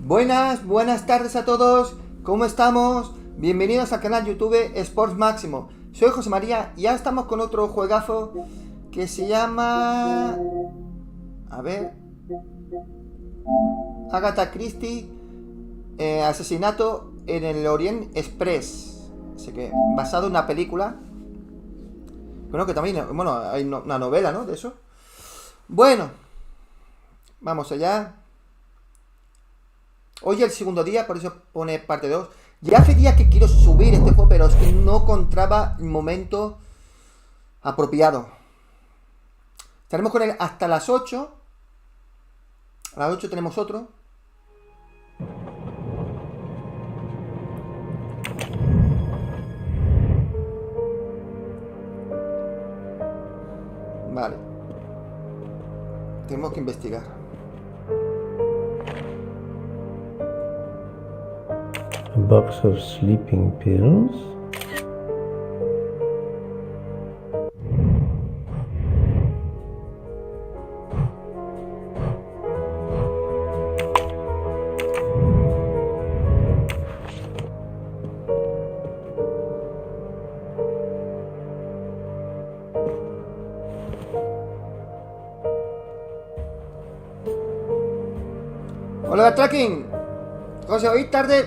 Buenas tardes a todos, ¿cómo estamos? Bienvenidos al canal YouTube Sports Máximo. Soy José María y ya estamos con otro juegazo que se llama... A ver... Agatha Christie, Asesinato en el Orient Express. Así que, basado en una película. Bueno, que también, bueno, hay una novela, ¿no? De eso. Bueno, vamos allá. Hoy es el segundo día, por eso pone parte 2. Ya hace días que quiero subir este juego, pero es que no encontraba el momento apropiado. Estaremos con él hasta las 8. A las 8 tenemos otro. Vale. Tenemos que investigar. A box of sleeping pills. Hola, Tracking. José, hoy tarde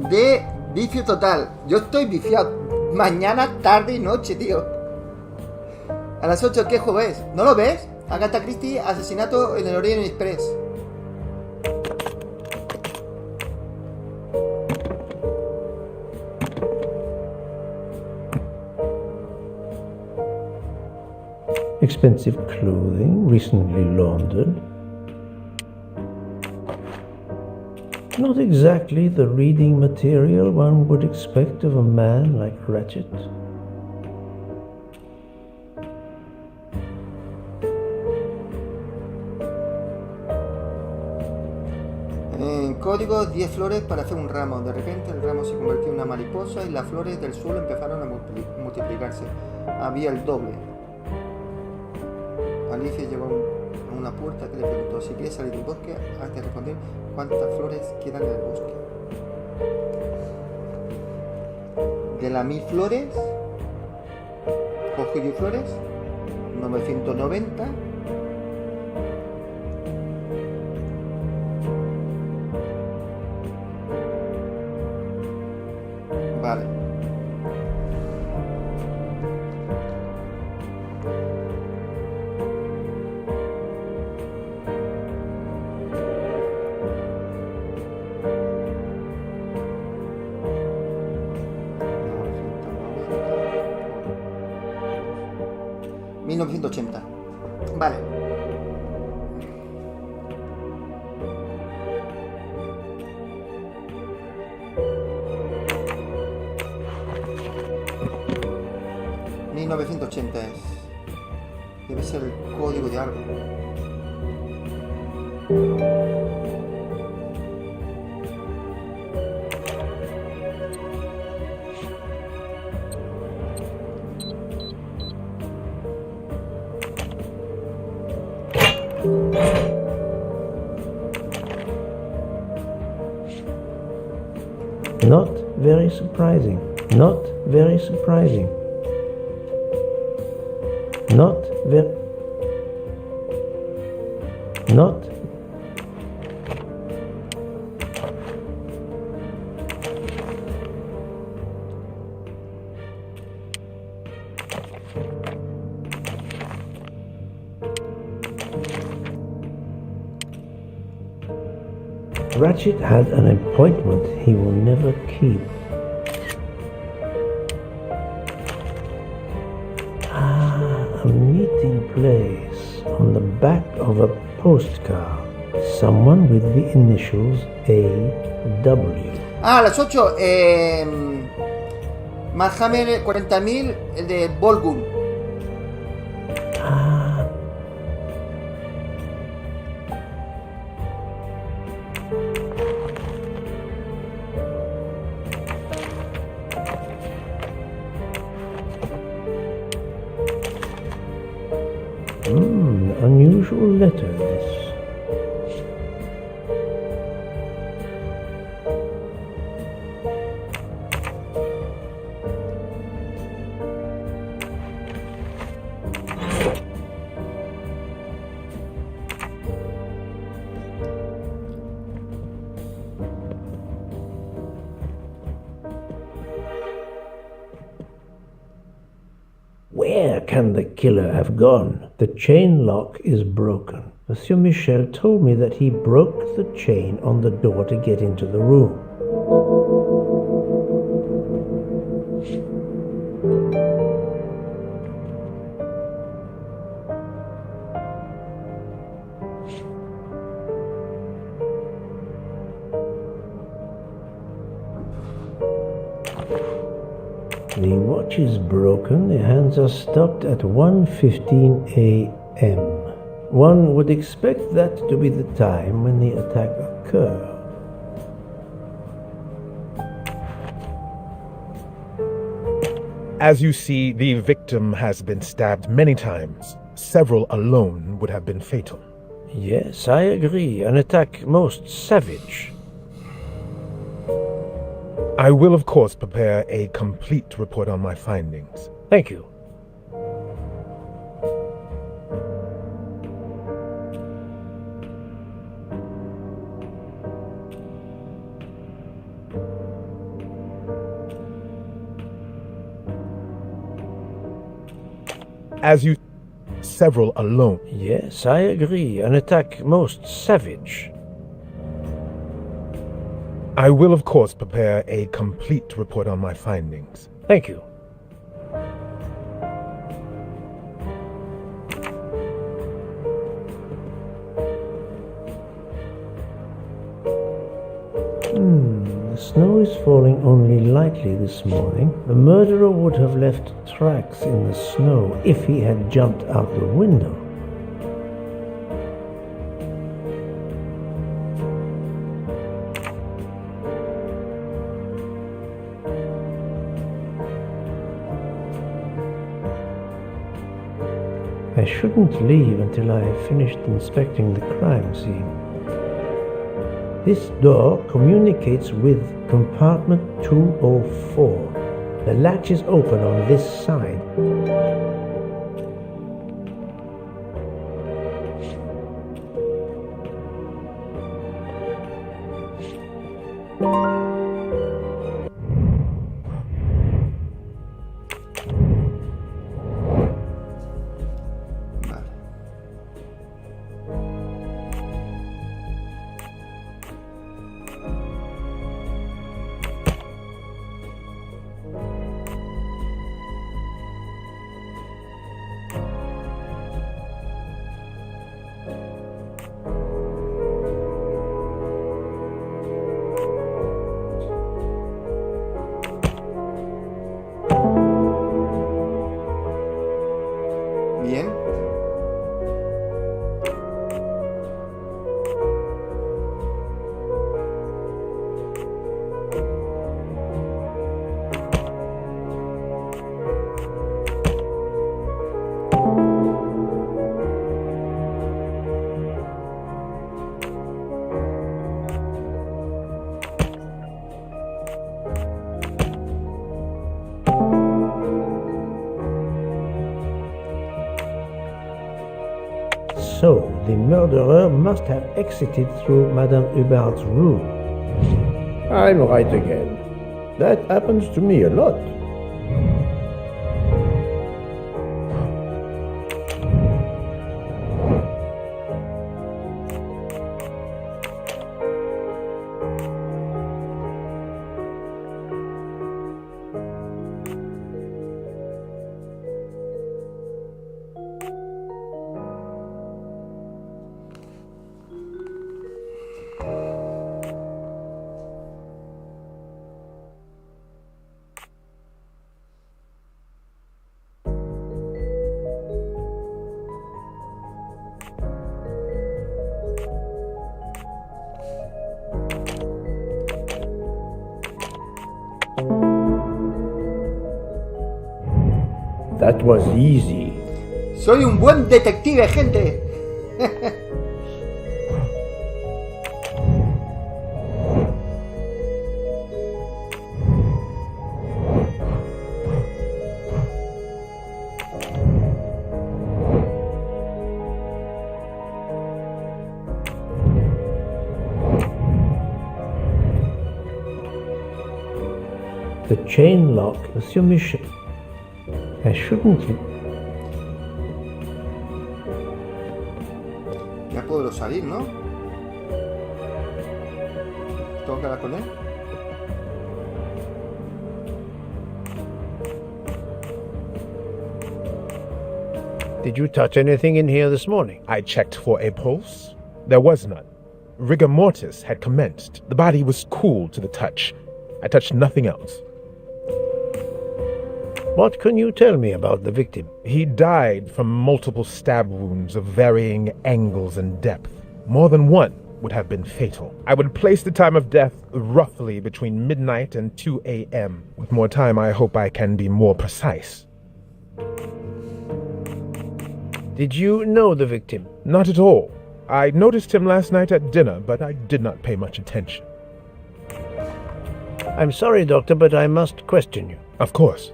de vicio total. Yo estoy viciado. Mañana, tarde y noche, tío. A las 8, ¿qué juego es? ¿No lo ves? Agatha Christie, Asesinato en el Orient Express. Expensive clothing, recently laundered. Not exactly the reading material one would expect of a man like Ratchet. En código, 10 flores para hacer un ramo. De repente el ramo se convirtió en una mariposa y las flores del suelo empezaron a multiplicarse. Había el doble. Alicia llegó a una puerta que le preguntó: si quieres salir del bosque, has de responder cuántas flores quedan en el bosque. De las 1000 flores, cogió 10 flores, 990. Vale. $1980. Vale. $1980 es. Debe ser el código de algo. Not very surprising. Not very surprising. Not very... Not... Ratchet had an appointment he will never keep. A meeting place on the back of a postcard. Someone with the initials A.W. Ah, a las 8. Manhammer 40.000, el de Volgun. Unusual letter, this. can the killer have gone? The chain lock is broken. Monsieur Michel told me that he broke the chain on the door to get into the room. The watch is broken. The hands are stopped at 1:15 a.m. One would expect that to be the time when the attack occurred. As you see, the victim has been stabbed many times. Several alone would have been fatal. Yes, I agree. An attack most savage. I will, of course, prepare a complete report on my findings. Thank you. As you... several alone. Yes, I agree. An attack most savage. I will, of course, prepare a complete report on my findings. Thank you. The snow is falling only lightly this morning. The murderer would have left tracks in the snow if he had jumped out the window. I shouldn't leave until I have finished inspecting the crime scene. This door communicates with compartment 204. The latch is open on this side. Bien. So, the murderer must have exited through Madame Hubbard's room. I'm right again. That happens to me a lot. That was easy. Soy un buen detective, gente. The chain lock, Monsieur Michel. I shouldn't. Ya puedo salir, ¿no? ¿Tengo que hablar con él? Did you touch anything in here this morning? I checked for a pulse. There was none. Rigor mortis had commenced. The body was cool to the touch. I touched nothing else. What can you tell me about the victim? He died from multiple stab wounds of varying angles and depth. More than one would have been fatal. I would place the time of death roughly between midnight and 2 a.m. With more time, I hope I can be more precise. Did you know the victim? Not at all. I noticed him last night at dinner, but I did not pay much attention. I'm sorry, Doctor, but I must question you. Of course.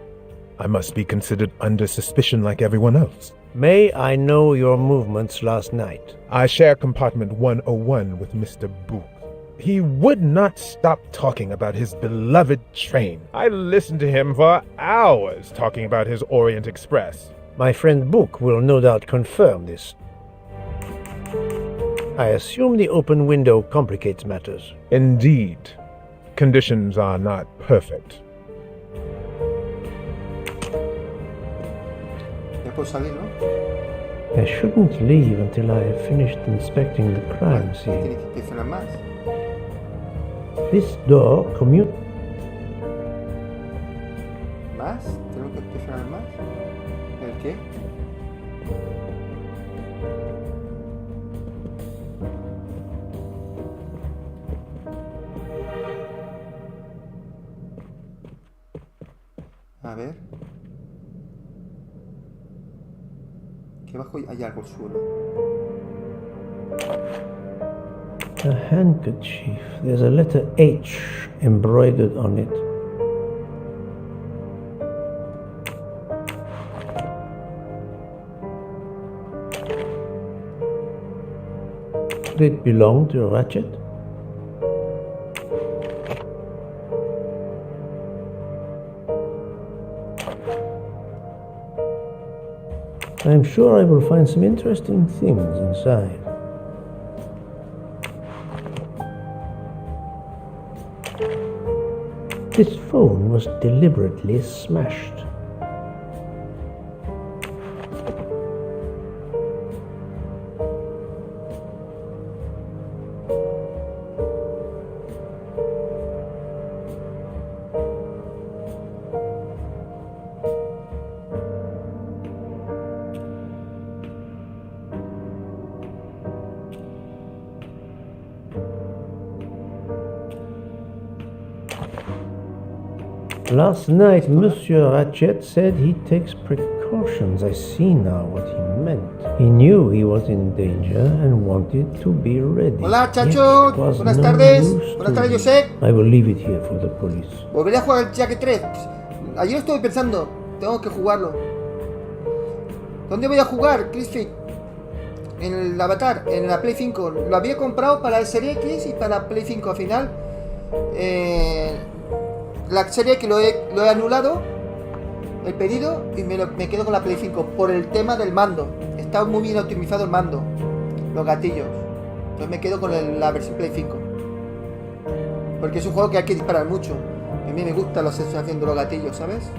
I must be considered under suspicion like everyone else. May I know your movements last night? I share compartment 101 with Mr. Book. He would not stop talking about his beloved train. I listened to him for hours talking about his Orient Express. My friend Book will no doubt confirm this. I assume the open window complicates matters. Indeed. Conditions are not perfect. Ya puedo salir, ¿no? I shouldn't leave until I have finished inspecting the crime Tiene scene. que inspeccionar más. This door commute. ¿Más? ¿Tengo que inspeccionar más? ¿El qué? A ver. Que abajo hay algo al suelo. A handkerchief. There's a letter H embroidered on it. Could it belong to a ratchet? I'm sure I will find some interesting things inside. This phone was deliberately smashed. Last night, Monsieur Ratchet said he takes precautions. I see now what he meant. He knew he was in danger and wanted to be ready. Hola, Yet chacho. it was Buenas no tardes. use Buenas to tardes, me. Josep. I will leave it here for the police. Volveré a jugar el Jack 3. Ayer estuve pensando, tengo que jugarlo. ¿Dónde voy a jugar, Christie? En el Avatar, en la Play 5. Lo había comprado para el Serie X y para Play 5 al final. La serie que lo he anulado, el pedido, y me quedo con la Play 5 por el tema del mando. Está muy bien optimizado el mando, los gatillos. Entonces me quedo con la versión Play 5. Porque es un juego que hay que disparar mucho. A mí me gusta la sensación de los gatillos, ¿sabes?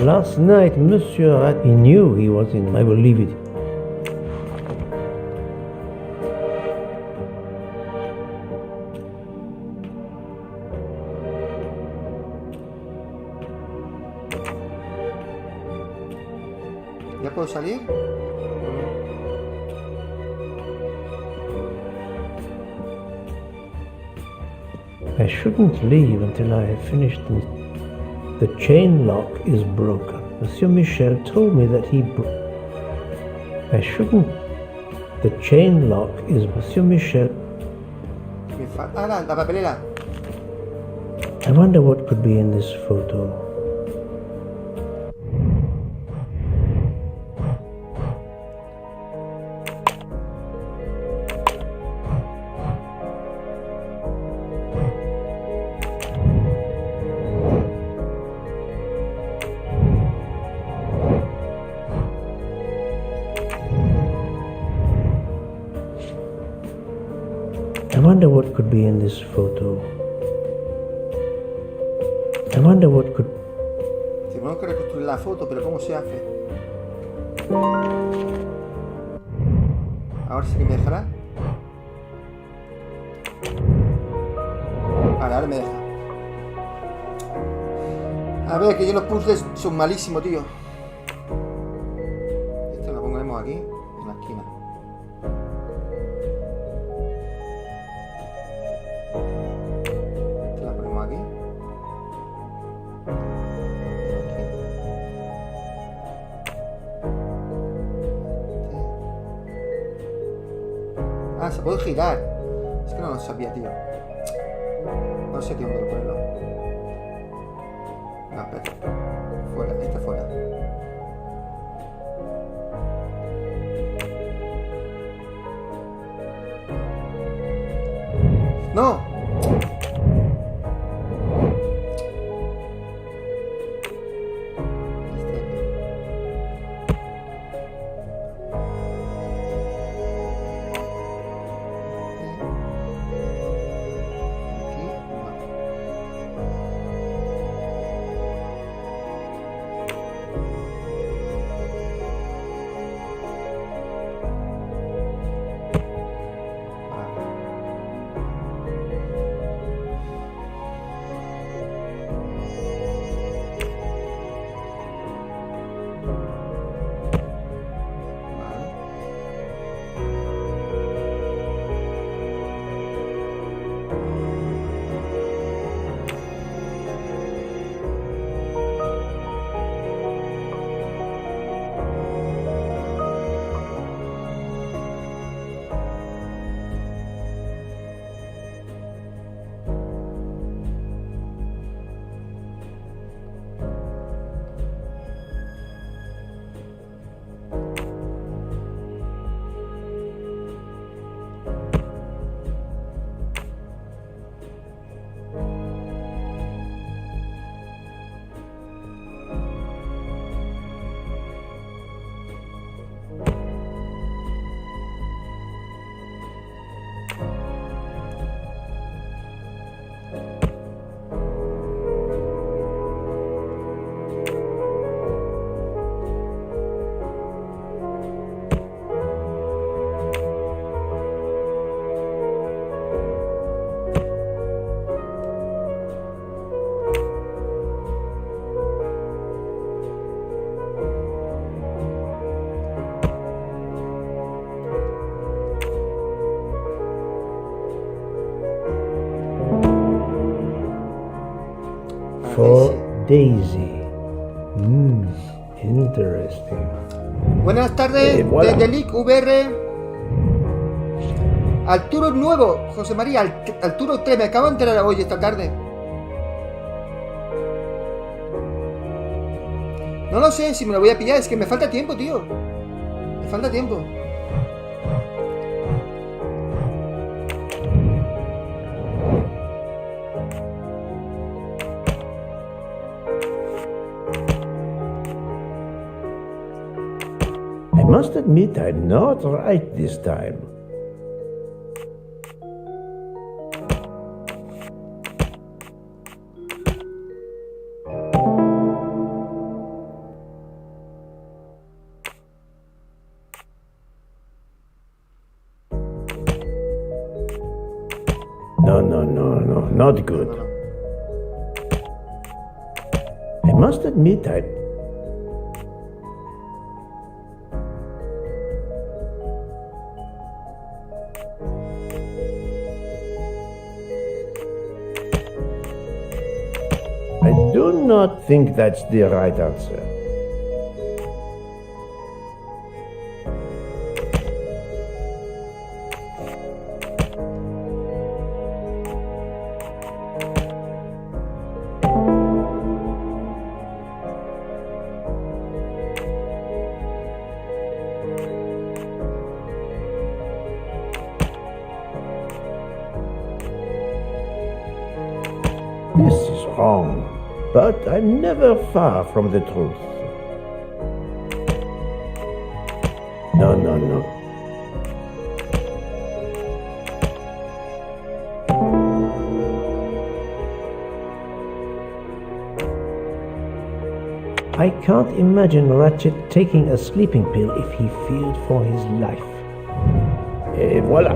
Last night, Monsieur Ratchet, he knew he was in. I will leave it. ¿Ya puedo salir? I shouldn't leave until I have finished. The chain lock is broken. Monsieur Michel told me that he I shouldn't. The chain lock is Monsieur Michel. La papelera. I wonder what could be in this photo. could be in this photo. I wonder what could... Tenemos que reconstruir la foto, pero ¿cómo se hace? Ahora sí que me dejará. Vale, ahora me deja. A ver, que yo los puzzles son malísimos, tío. Esto lo pondremos aquí, en la esquina. Esto lo ponemos aquí. Ah, se puede girar. Es que no lo sabía, tío. No sé, tío, dónde ponerlo. No, espérate. Fuera, está fuera. ¡No! For Daisy. Interesting. Buenas tardes, voilà. desde Lic VR. Arturo nuevo, José María, Arturo 3, me acabo de enterar hoy, esta tarde. No lo sé si me lo voy a pillar, es que me falta tiempo, tío. Me falta tiempo. I must admit I'm not right this time. No, not good. I must admit I do not think that's the right answer. This is wrong, but I'm never far from the truth. No. I can't imagine Ratchet taking a sleeping pill if he feared for his life. Et voilà.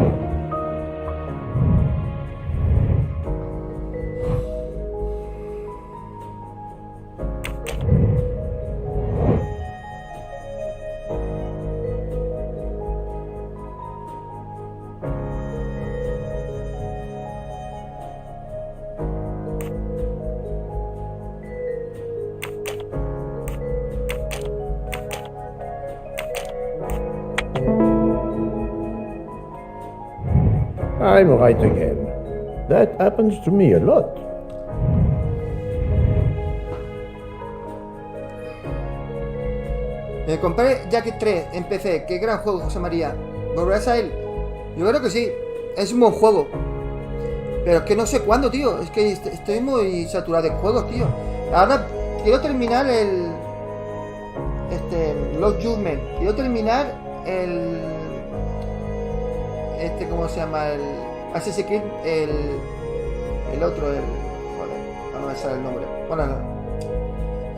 I'm right again. That happens to me a lot. Me compré Jacket 3 en PC. Qué gran juego, José María. ¿Volverás a él? Yo creo que sí. Es un buen juego. Pero es que no sé cuándo, tío. Es que estoy muy saturado de juegos, tío. Ahora quiero terminar el... Lost Judgment. Quiero terminar el... ¿Cómo se llama? El Assassin's Creed, el otro, joder, no me sale el nombre. Bueno, no,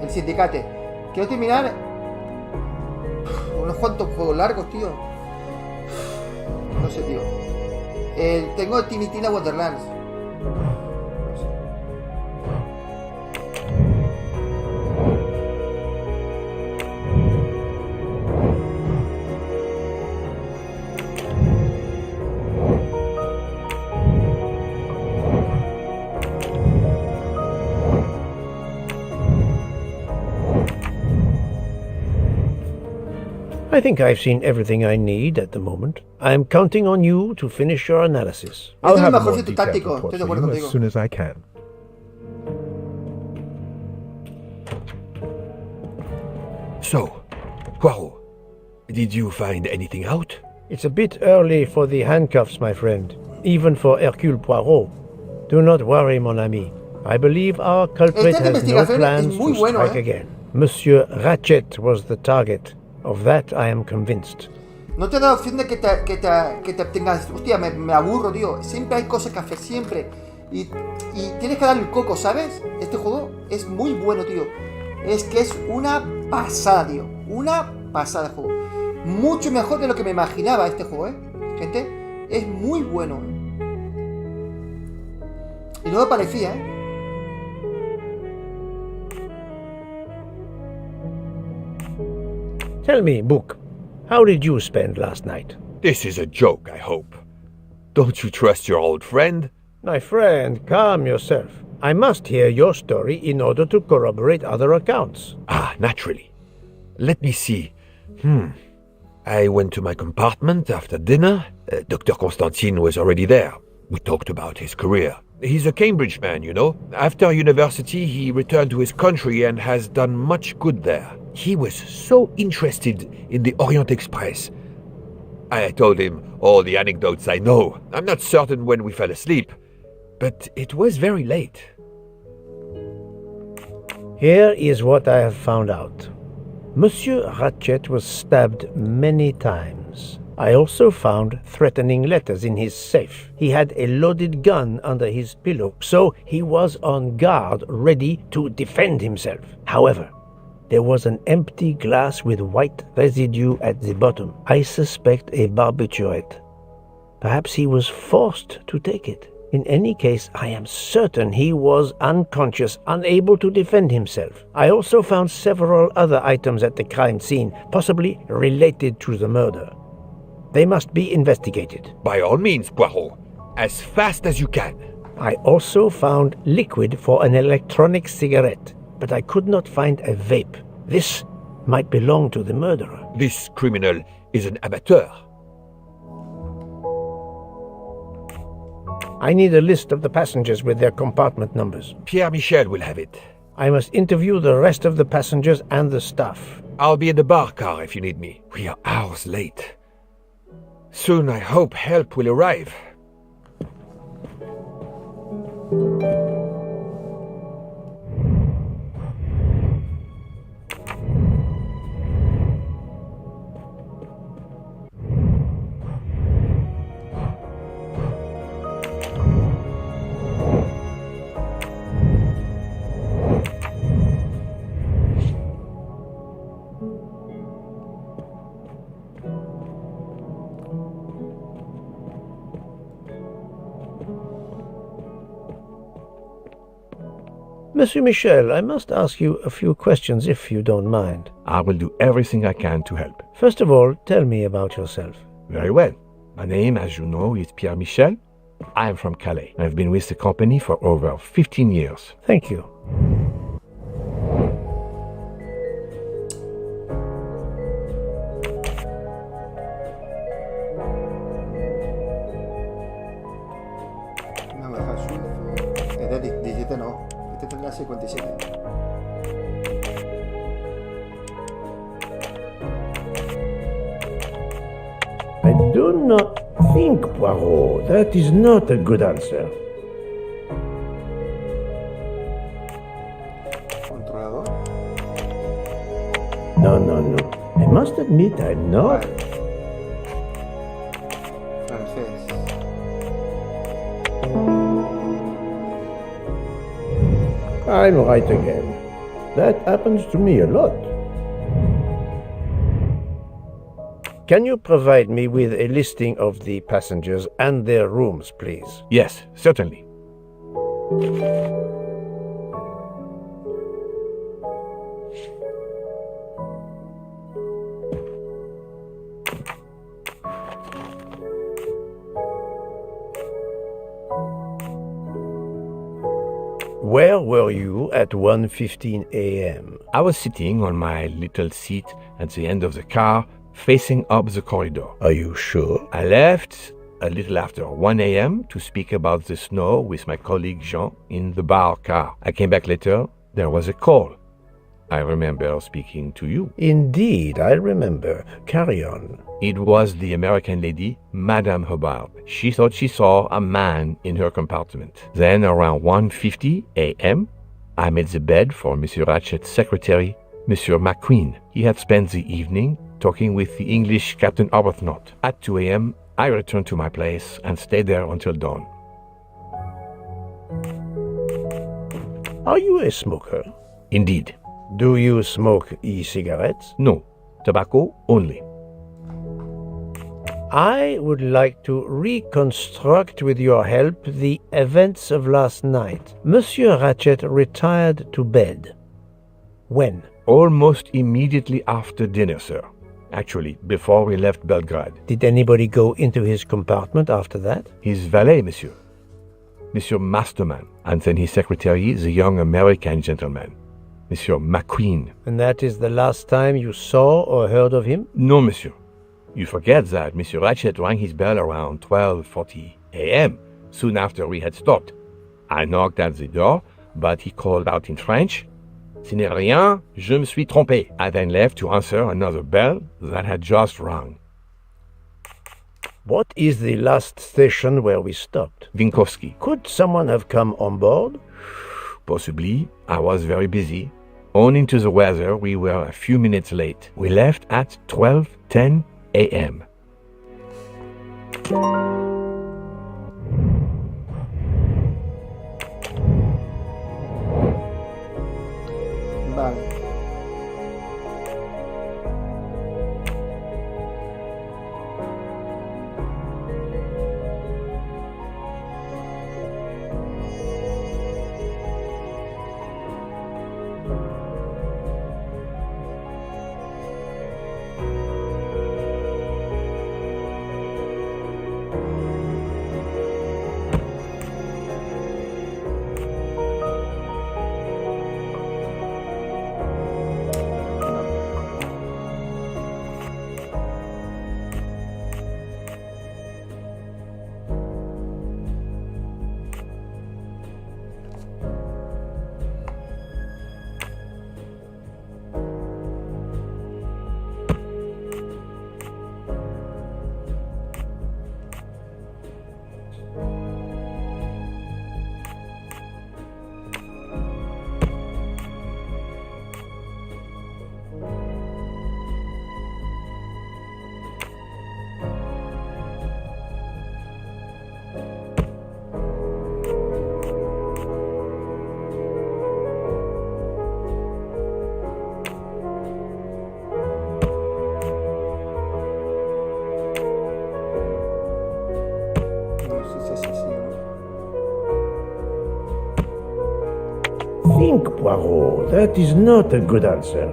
el Sindicate. Quiero terminar unos cuantos juegos largos, tío. No sé, tío. Tengo el Tiny Tina Wonderlands. No sé. I think I've seen everything I need at the moment. I'm counting on you to finish your analysis. I'll Este es el have a mejor more sitio detailed táctico. report Estoy de for acuerdo you as contigo. soon as I can. So, Poirot, did you find anything out? It's a bit early for the handcuffs, my friend. Even for Hercule Poirot. Do not worry, mon ami. I believe our culprit Esta has no investigación plans es muy to bueno, strike again. Monsieur Ratchet was the target. Of that I am convinced. No te da opción de que te obtengas. Hostia, me aburro, tío. Siempre hay cosas que hacer, siempre. Y tienes que darle el coco, ¿sabes? Este juego es muy bueno, tío. Es que es una pasada, tío. Una pasada de juego. Mucho mejor de lo que me imaginaba este juego, gente. Es muy bueno. Y no me parecía, Tell me, Book, how did you spend last night? This is a joke, I hope. Don't you trust your old friend? My friend, calm yourself. I must hear your story in order to corroborate other accounts. Ah, naturally. Let me see. I went to my compartment after dinner. Dr. Constantine was already there. We talked about his career. He's a Cambridge man, you know. After university, he returned to his country and has done much good there. He was so interested in the Orient Express. I told him all the anecdotes I know. I'm not certain when we fell asleep, but it was very late. Here is what I have found out. Monsieur Ratchet was stabbed many times. I also found threatening letters in his safe. He had a loaded gun under his pillow, so he was on guard, ready to defend himself. However, there was an empty glass with white residue at the bottom. I suspect a barbiturate. Perhaps he was forced to take it. In any case, I am certain he was unconscious, unable to defend himself. I also found several other items at the crime scene, possibly related to the murder. They must be investigated. By all means, Poirot. As fast as you can. I also found liquid for an electronic cigarette, but I could not find a vape. This might belong to the murderer. This criminal is an amateur. I need a list of the passengers with their compartment numbers. Pierre Michel will have it. I must interview the rest of the passengers and the staff. I'll be in the bar car if you need me. We are hours late. Soon I hope help will arrive. Monsieur Michel, I must ask you a few questions if you don't mind. I will do everything I can to help. First of all, tell me about yourself. Very well. My name, as you know, is Pierre Michel. I am from Calais. I've been with the company for over 15 years. Thank you. No me deja su info. Es de 17 no. Este tendrá 57. I do not think, Poirot. That is not a good answer. Controlador. No. I must admit I'm not. Vale. Francés. I'm right again. That happens to me a lot. Can you provide me with a listing of the passengers and their rooms, please? Yes, certainly. Where were you at 1:15 a.m.? I was sitting on my little seat at the end of the car, facing up the corridor. Are you sure? I left a little after 1 a.m. to speak about the snow with my colleague Jean in the bar car. I came back later. There was a call. I remember speaking to you. Indeed, I remember. Carry on. It was the American lady, Madame Hubbard. She thought she saw a man in her compartment. Then, around 1:50 a.m., I made the bed for Monsieur Ratchet's secretary, Monsieur McQueen. He had spent the evening talking with the English Captain Arbuthnot. At 2 a.m., I returned to my place and stayed there until dawn. Are you a smoker? Indeed. Do you smoke e-cigarettes? No, tobacco only. I would like to reconstruct with your help the events of last night. Monsieur Ratchet retired to bed. When? Almost immediately after dinner, sir. Actually, before we left Belgrade. Did anybody go into his compartment after that? His valet, monsieur. Monsieur Masterman. And then his secretary, the young American gentleman, Monsieur McQueen. And that is the last time you saw or heard of him? No, monsieur. You forget that Monsieur Ratchet rang his bell around 12:40 a.m., soon after we had stopped. I knocked at the door, but he called out in French, "Ce n'est rien, je me suis trompé." I then left to answer another bell that had just rung. What is the last station where we stopped? Vinkovsky. Could someone have come on board? Possibly. I was very busy. Owing to the weather, we were a few minutes late. We left at 12:10 a.m. Vale. Poirot. That is not a good answer.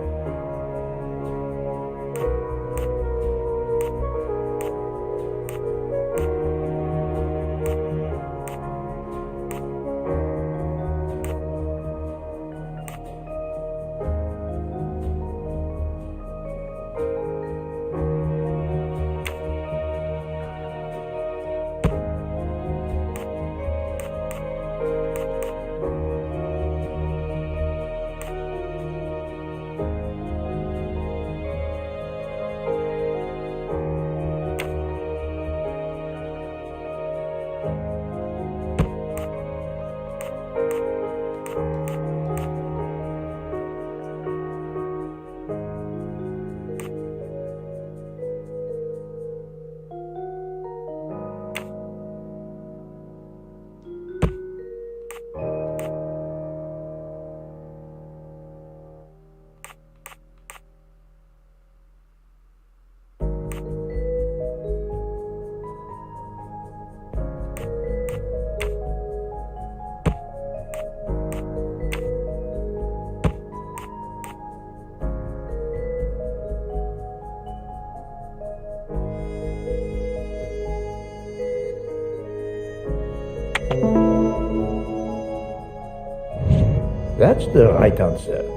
That's the right answer.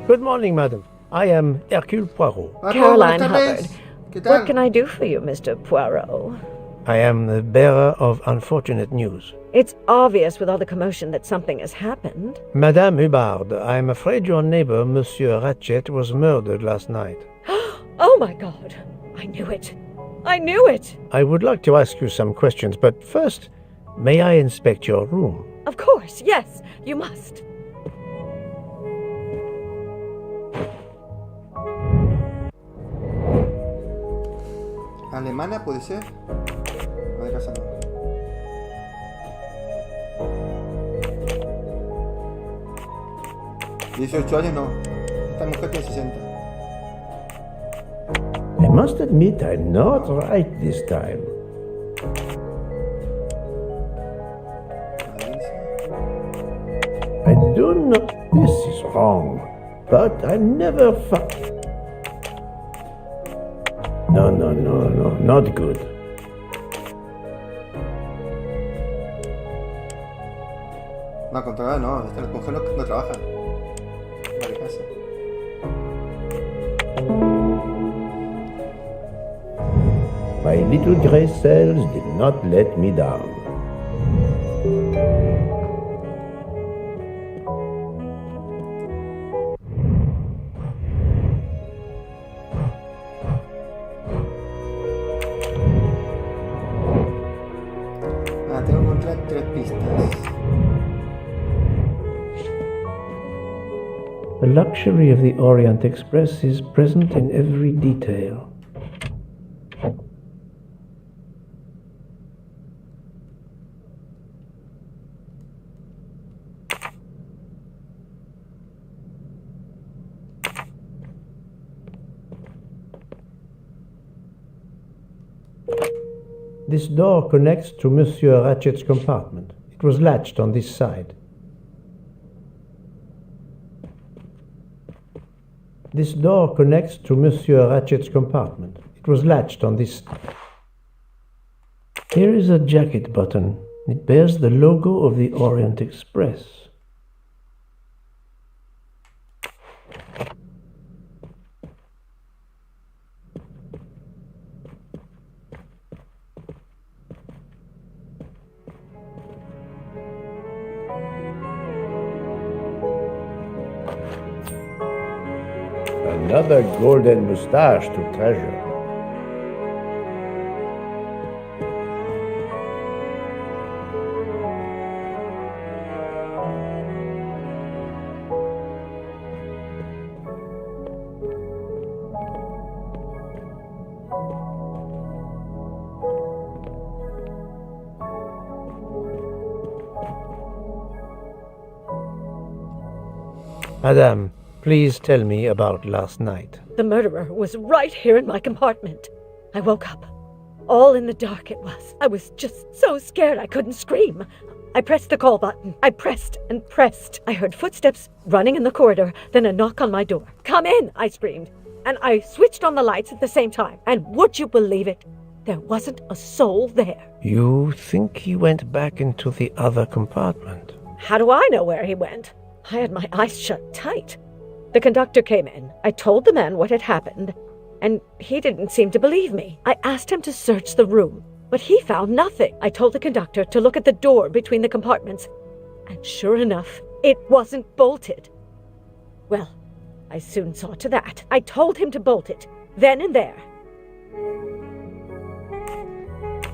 Good morning, madam. I am Hercule Poirot. buenas Caroline tardes. Hubbard. ¿Qué tal? What can I do for you, Mr. Poirot? I am the bearer of unfortunate news. It's obvious with all the commotion that something has happened. Madame Hubbard, I am afraid your neighbor, Monsieur Ratchet, was murdered last night. Oh my God! I knew it! I knew it! I would like to ask you some questions, but first, may I inspect your room? Of course, yes, you must. Alemana puede ser. A ver, casa no. $18 no. Esta mujer tiene 60. I must admit I'm not right this time. I do not. This is wrong. But I never No, not good. No, controlar no. Esta mujer no trabaja. Vale, casa. My little gray cells did not let me down. Tengo que encontrar 3 pistas. The luxury of the Orient Express is present in every detail. This door connects to Monsieur Ratchet's compartment. It was latched on this side. This door connects to Monsieur Ratchet's compartment. It was latched on this. Here is a jacket button. It bears the logo of the Orient Express. Another golden moustache to treasure. Madame, please tell me about last night. The murderer was right here in my compartment. I woke up. All in the dark it was. I was just so scared I couldn't scream. I pressed the call button. I pressed and pressed. I heard footsteps running in the corridor, then a knock on my door. "Come in," I screamed. And I switched on the lights at the same time. And would you believe it? There wasn't a soul there. You think he went back into the other compartment? How do I know where he went? I had my eyes shut tight. The conductor came in. I told the man what had happened, and he didn't seem to believe me. I asked him to search the room, but he found nothing. I told the conductor to look at the door between the compartments, and sure enough, it wasn't bolted. Well, I soon saw to that. I told him to bolt it, then and there.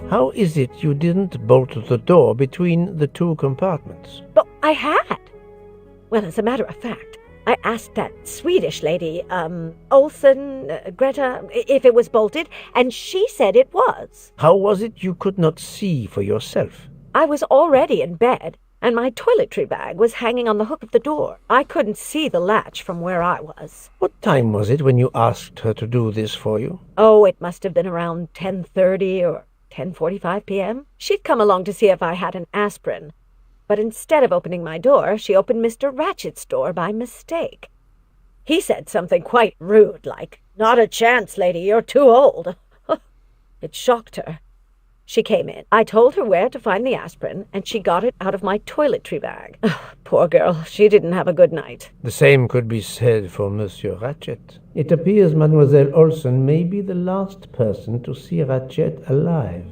How is it you didn't bolt the door between the two compartments? But I had. Well, as a matter of fact, I asked that Swedish lady, Olsen, Greta, if it was bolted, and she said it was. How was it you could not see for yourself? I was already in bed, and my toiletry bag was hanging on the hook of the door. I couldn't see the latch from where I was. What time was it when you asked her to do this for you? Oh, it must have been around 10:30 or 10:45 p.m. She'd come along to see if I had an aspirin. But instead of opening my door, she opened Mr. Ratchett's door by mistake. He said something quite rude, like, "Not a chance, lady, you're too old." It shocked her. She came in. I told her where to find the aspirin, and she got it out of my toiletry bag. Poor girl, she didn't have a good night. The same could be said for Monsieur Ratchett. It appears Mademoiselle Olsen may be the last person to see Ratchett alive.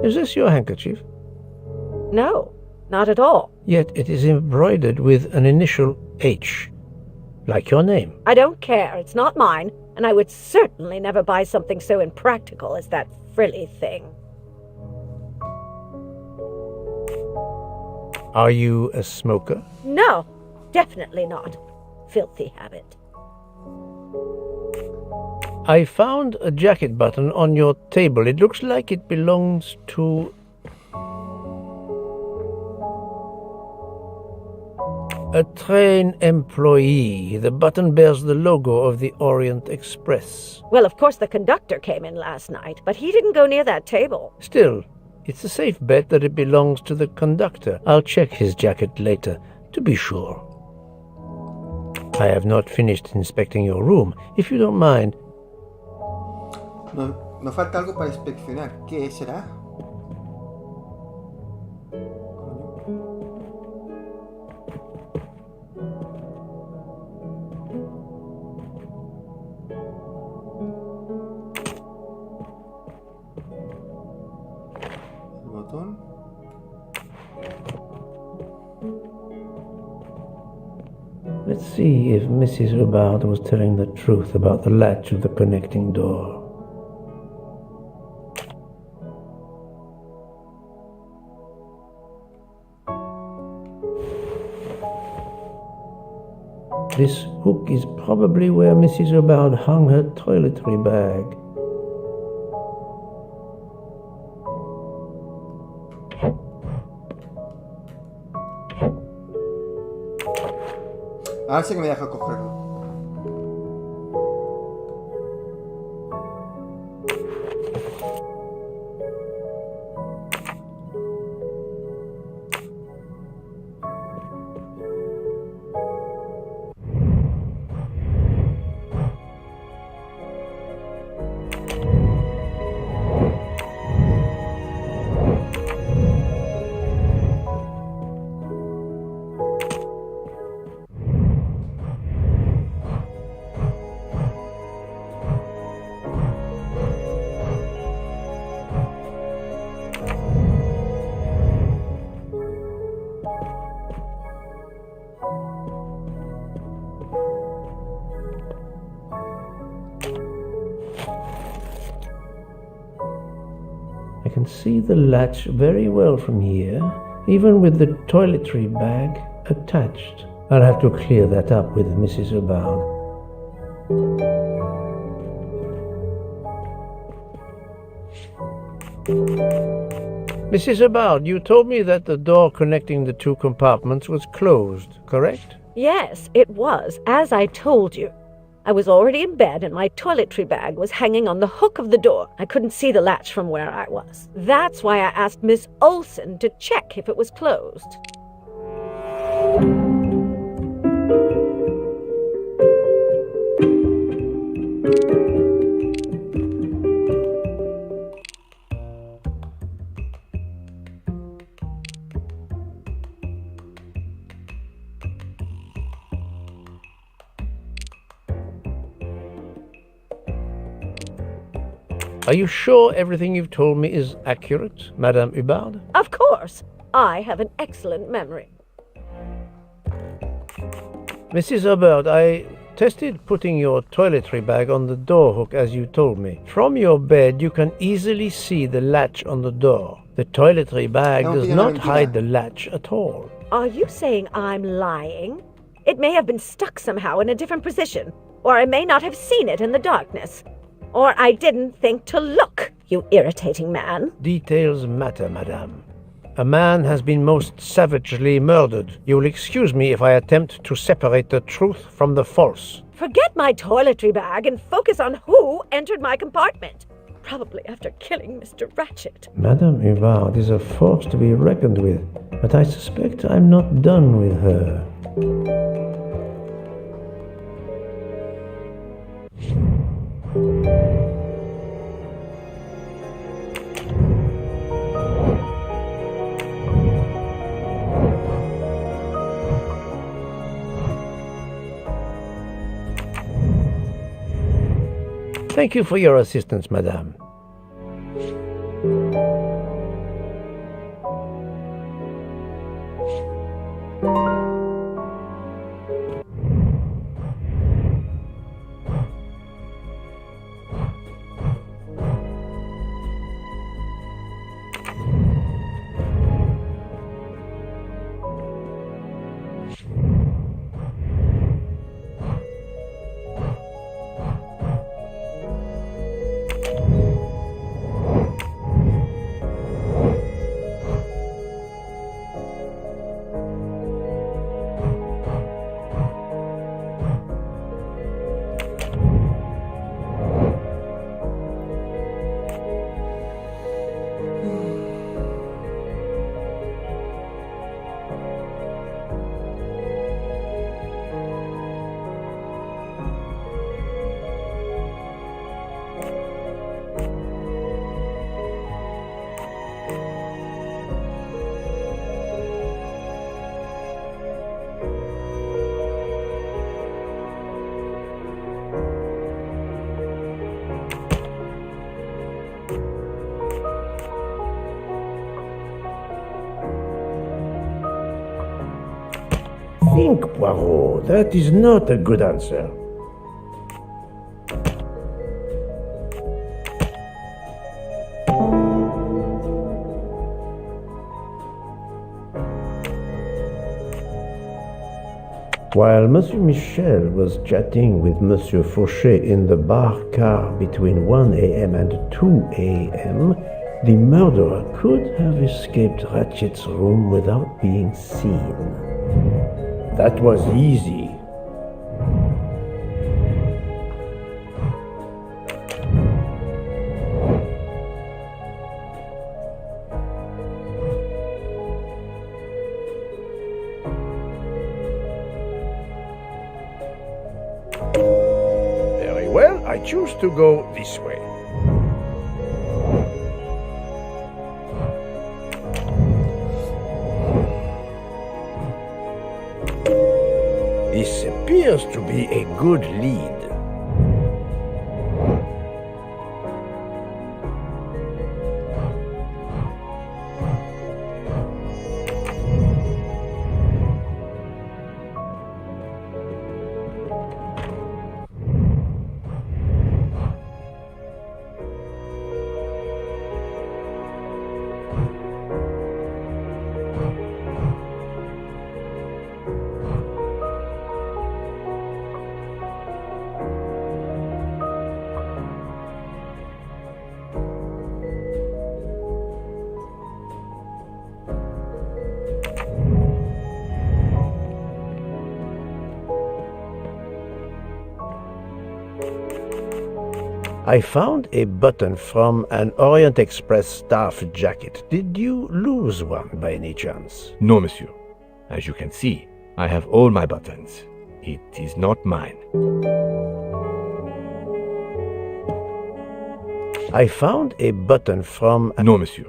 Is this your handkerchief? No, not at all. Yet it is embroidered with an initial H, like your name. I don't care. It's not mine, and I would certainly never buy something so impractical as that frilly thing. Are you a smoker? No, definitely not. Filthy habit. I found a jacket button on your table. It looks like it belongs to a train employee. The button bears the logo of the Orient Express. Well, of course the conductor came in last night, but he didn't go near that table. Still, it's a safe bet that it belongs to the conductor. I'll check his jacket later, to be sure. I have not finished inspecting your room. If you don't mind, Nos falta algo para inspeccionar. ¿Qué será? El botón. let's see if Mrs. Hubbard was telling the truth about the latch of the connecting door. This hook is probably where Mrs. Hubbard hung her toiletry bag. Ahora sí que me deja cogerlo. can see the latch very well from here, even with the toiletry bag attached. I'll have to clear that up with Mrs. Hubbard. Mrs. Hubbard, you told me that the door connecting the two compartments was closed, correct? Yes, it was, as I told you. I was already in bed and my toiletry bag was hanging on the hook of the door. I couldn't see the latch from where I was. That's why I asked Miss Olsen to check if it was closed. Are you sure everything you've told me is accurate, Madame Hubbard? Of course. I have an excellent memory. Mrs. Hubbard, I tested putting your toiletry bag on the door hook as you told me. From your bed, you can easily see the latch on the door. The toiletry bag does not hide the latch at all. Are you saying I'm lying? It may have been stuck somehow in a different position, or I may not have seen it in the darkness. Or I didn't think to look, you irritating man. Details matter, madame. A man has been most savagely murdered. You will excuse me if I attempt to separate the truth from the false. Forget my toiletry bag and focus on who entered my compartment. Probably after killing Mr. Ratchet. Madame Hubbard is a force to be reckoned with, but I suspect I'm not done with her. Thank you for your assistance, madame. Think, Poirot. That is not a good answer. While Monsieur Michel was chatting with Monsieur Fauchet in the bar car between 1 a.m. and 2 a.m., the murderer could have escaped Ratchet's room without being seen. That was easy. Very well, I choose to go this way. This appears to be a good lead. I found a button from an Orient Express staff jacket. Did you lose one by any chance? No, monsieur. As you can see, I have all my buttons. It is not mine. I found a button from... No, monsieur.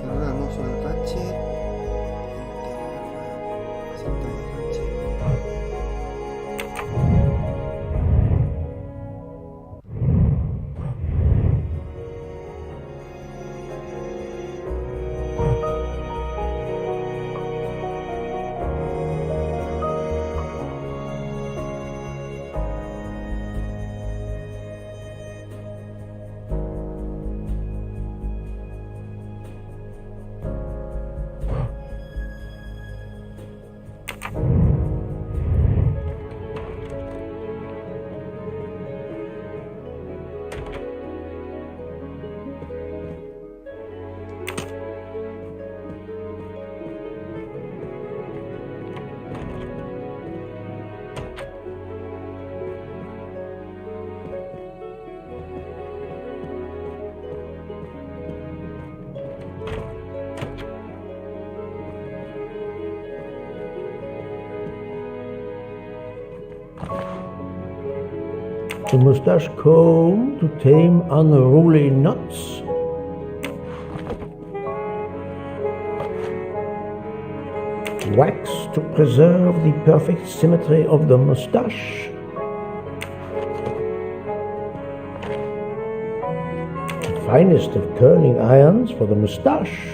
Cargamos el ratchet. Aceptar el ratchet. A mustache comb to tame unruly knots. Wax to preserve the perfect symmetry of the mustache. The finest of curling irons for the mustache.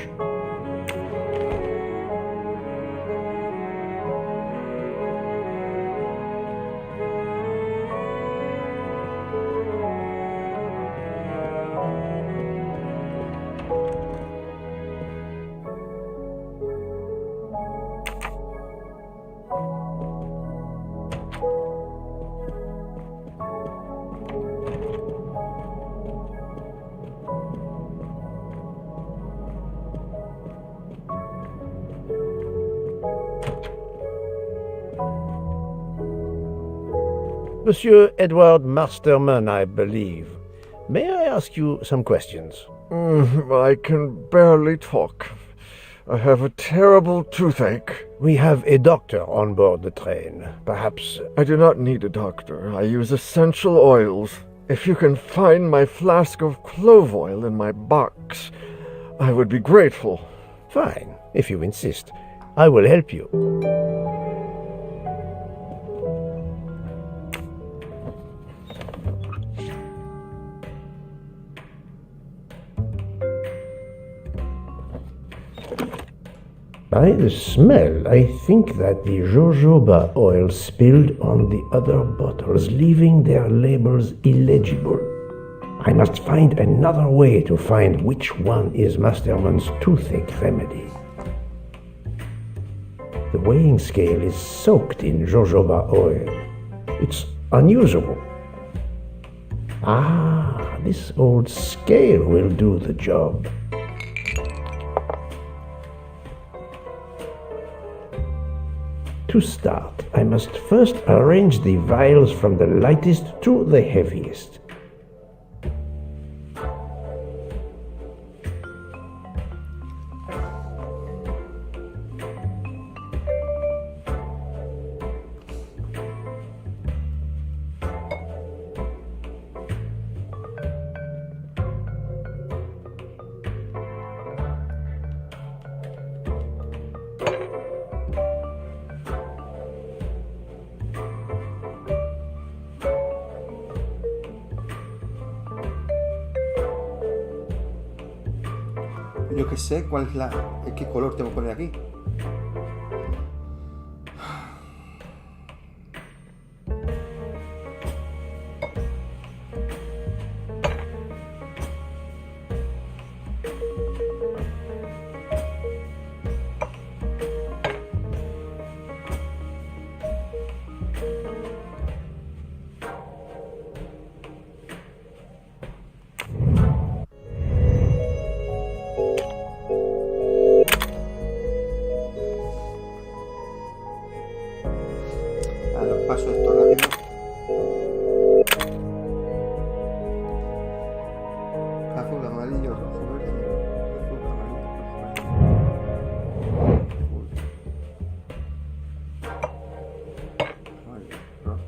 Monsieur Edward Masterman, I believe. May I ask you some questions? I can barely talk. I have a terrible toothache. We have a doctor on board the train. Perhaps... I do not need a doctor. I use essential oils. If you can find my flask of clove oil in my box, I would be grateful. Fine, if you insist. I will help you. By the smell, I think that the jojoba oil spilled on the other bottles, leaving their labels illegible. I must find another way to find which one is Masterman's toothache remedy. The weighing scale is soaked in jojoba oil. It's unusual. Ah, this old scale will do the job. To start, I must first arrange the vials from the lightest to the heaviest. Yo que sé cuál es qué color tengo que poner aquí. A los pasos esto rápido. Azul, amarillo, rojo, verde, azul, amarillo, rojo, verde. Amarillo, rojo.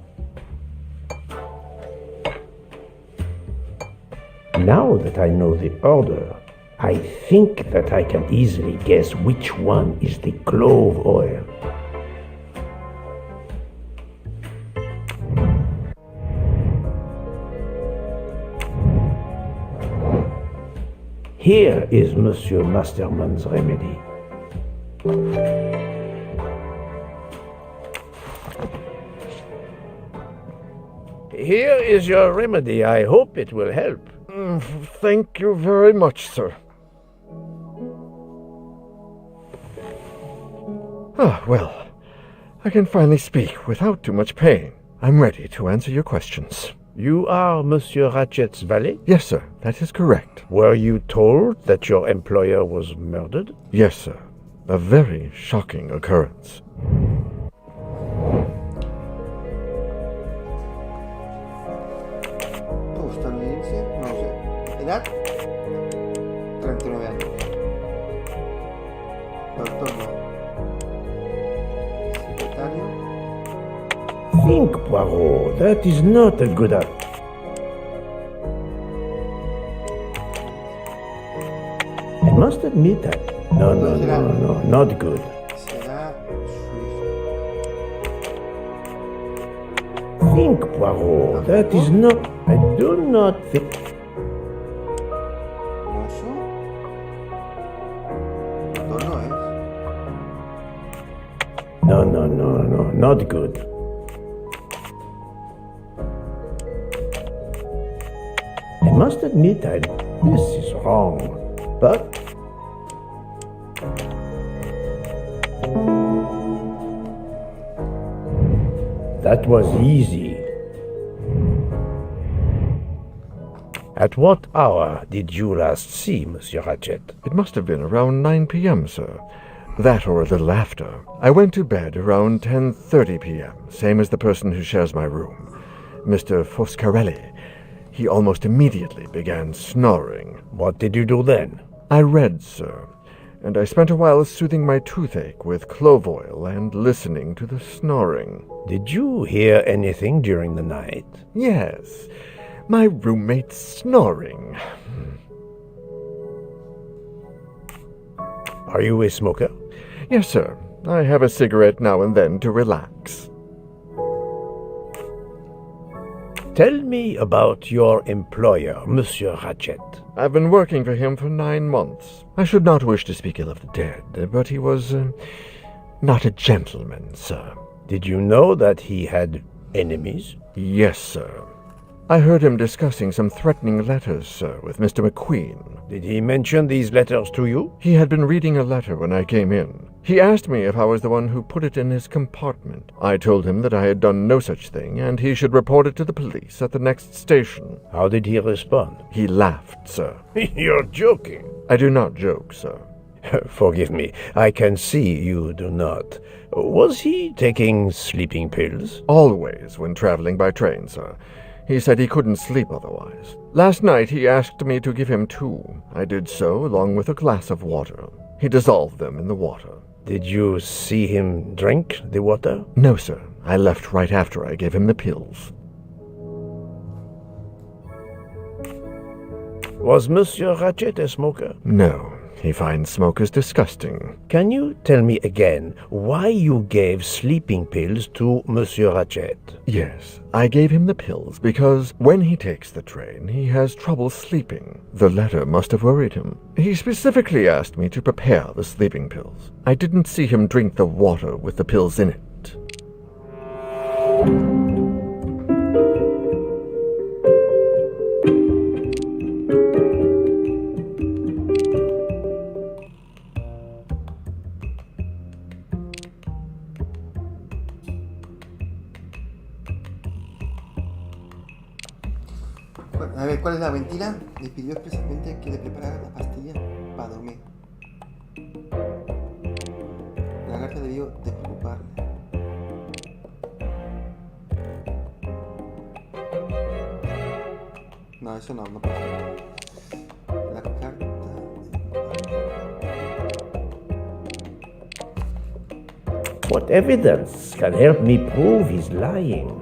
Now that I know the order, I think that I can easily guess which one is the clove oil. Here is Monsieur Masterman's remedy. Here is your remedy. I hope it will help. Thank you very much, sir. Ah, well, I can finally speak without too much pain. I'm ready to answer your questions. You are Monsieur Ratchet's valet? Yes, sir, that is correct. Were you told that your employer was murdered? Yes, sir. A very shocking occurrence. Estadounidense, no lo sé. Edad, 39 años. Doctor no. Secretario. Think, Poirot. That is not a good idea. I must admit that. No, not good. Será suizo. Think, Poirot. That is not. I do not think. Mozo. Doctor no es. No, not good. I must admit that this is wrong, but that was easy. At what hour did you last see Monsieur Ratchet? It must have been around 9 p.m., sir. That or a little after. I went to bed around 10:30 p.m., same as the person who shares my room, Mr. Foscarelli. He almost immediately began snoring. What did you do then? I read, sir, and I spent a while soothing my toothache with clove oil and listening to the snoring. Did you hear anything during the night? Yes, my roommate snoring. Are you a smoker? Yes, sir. I have a cigarette now and then to relax. Tell me about your employer, Monsieur Ratchet. I've been working for him for 9 months. I should not wish to speak ill of the dead, but he was not a gentleman, sir. Did you know that he had enemies? Yes, sir. I heard him discussing some threatening letters, sir, with Mr. McQueen. Did he mention these letters to you? He had been reading a letter when I came in. He asked me if I was the one who put it in his compartment. I told him that I had done no such thing, and he should report it to the police at the next station. How did he respond? He laughed, sir. You're joking. I do not joke, sir. Forgive me, I can see you do not. Was he taking sleeping pills? Always when traveling by train, sir. He said he couldn't sleep otherwise. Last night he asked me to give him 2. I did so, along with a glass of water. He dissolved them in the water. Did you see him drink the water? No, sir. I left right after I gave him the pills. Was Monsieur Ratchet a smoker? No. He finds smokers disgusting. Can you tell me again why you gave sleeping pills to Monsieur Ratchet? Yes, I gave him the pills because when he takes the train, he has trouble sleeping. The letter must have worried him. He specifically asked me to prepare the sleeping pills. I didn't see him drink the water with the pills in it. A ver, ¿cuál es la mentira? Le pidió expresamente que le preparara la pastilla para dormir. La Agatha debió de preocuparle. No, eso no puede ser. La carta... What evidence can help me prove he's lying?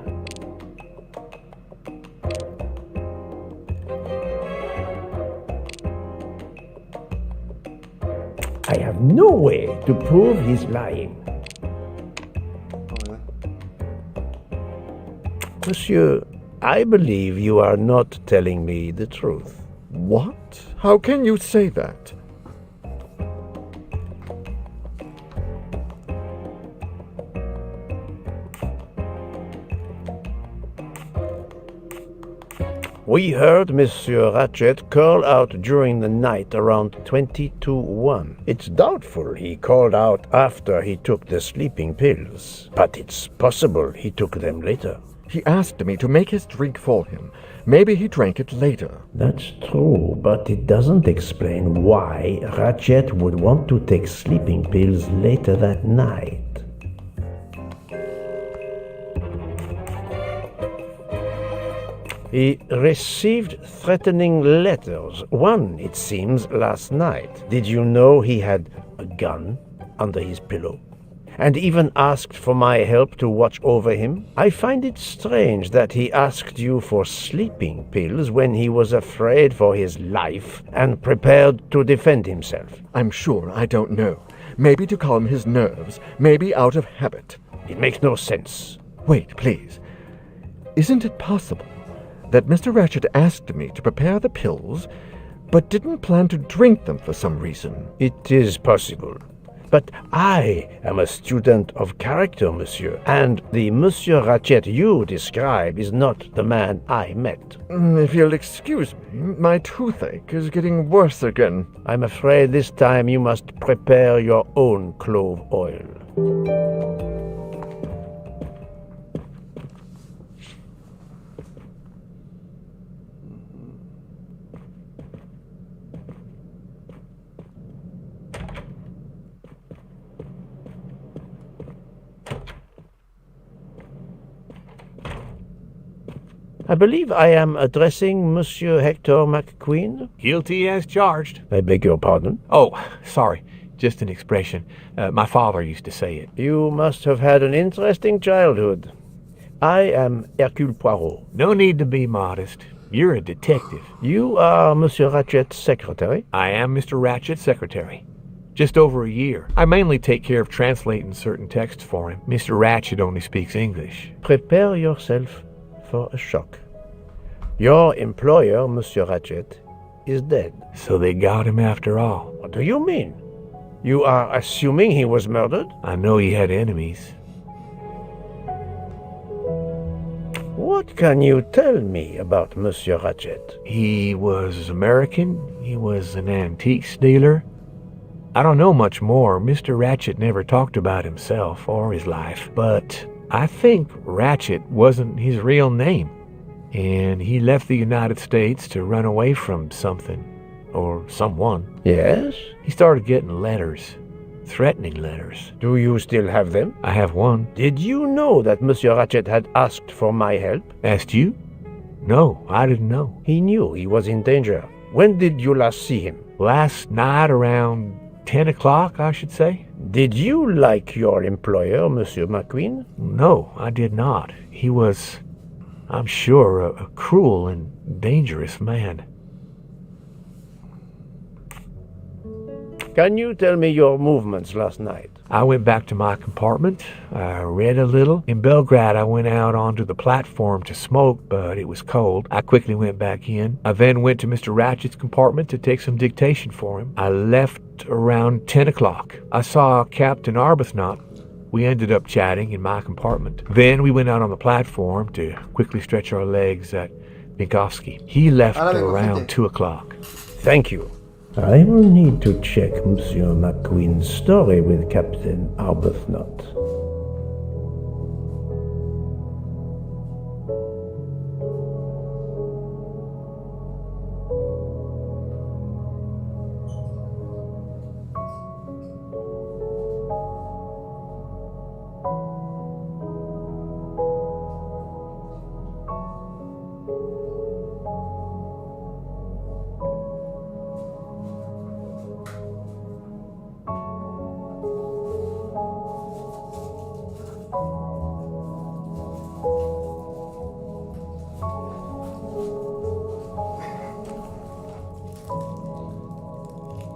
I have no way to prove he's lying. Monsieur, I believe you are not telling me the truth. What? How can you say that? We heard Monsieur Ratchet call out during the night around 22:01. It's doubtful he called out after he took the sleeping pills, but it's possible he took them later. He asked me to make his drink for him. Maybe he drank it later. That's true, but it doesn't explain why Ratchet would want to take sleeping pills later that night. He received threatening letters. One, it seems, last night. Did you know he had a gun under his pillow? And even asked for my help to watch over him? I find it strange that he asked you for sleeping pills when he was afraid for his life and prepared to defend himself. I'm sure I don't know. Maybe to calm his nerves, maybe out of habit. It makes no sense. Wait, please. Isn't it possible that Mr. Ratchet asked me to prepare the pills, but didn't plan to drink them for some reason? It is possible. But I am a student of character, monsieur, and the Monsieur Ratchet you describe is not the man I met. If you'll excuse me, my toothache is getting worse again. I'm afraid this time you must prepare your own clove oil. I believe I am addressing Monsieur Hector McQueen. Guilty as charged. I beg your pardon. Oh, sorry. Just an expression. My father used to say it. You must have had an interesting childhood. I am Hercule Poirot. No need to be modest. You're a detective. You are Monsieur Ratchet's secretary? I am Mr. Ratchet's secretary. Just over a year. I mainly take care of translating certain texts for him. Mr. Ratchet only speaks English. Prepare yourself for a shock. Your employer, Monsieur Ratchet, is dead. So they got him after all. What do you mean? You are assuming he was murdered? I know he had enemies. What can you tell me about Monsieur Ratchet? He was American. He was an antiques dealer. I don't know much more. Mr. Ratchet never talked about himself or his life, but I think Ratchet wasn't his real name, and he left the United States to run away from something, or someone. Yes? He started getting letters, threatening letters. Do you still have them? I have one. Did you know that Monsieur Ratchet had asked for my help? Asked you? No, I didn't know. He knew he was in danger. When did you last see him? Last night around 10 o'clock, I should say. Did you like your employer, Monsieur McQueen? No, I did not. He was, I'm sure, a cruel and dangerous man. Can you tell me your movements last night? I went back to my compartment. I read a little. In Belgrade, I went out onto the platform to smoke, but it was cold. I quickly went back in. I then went to Mr. Ratchet's compartment to take some dictation for him. I left around 10 o'clock. I saw Captain Arbuthnot. We ended up chatting in my compartment. Then we went out on the platform to quickly stretch our legs at Binkovsky. He left around 2 o'clock. Thank you. I will need to check Monsieur McQueen's story with Captain Arbuthnot.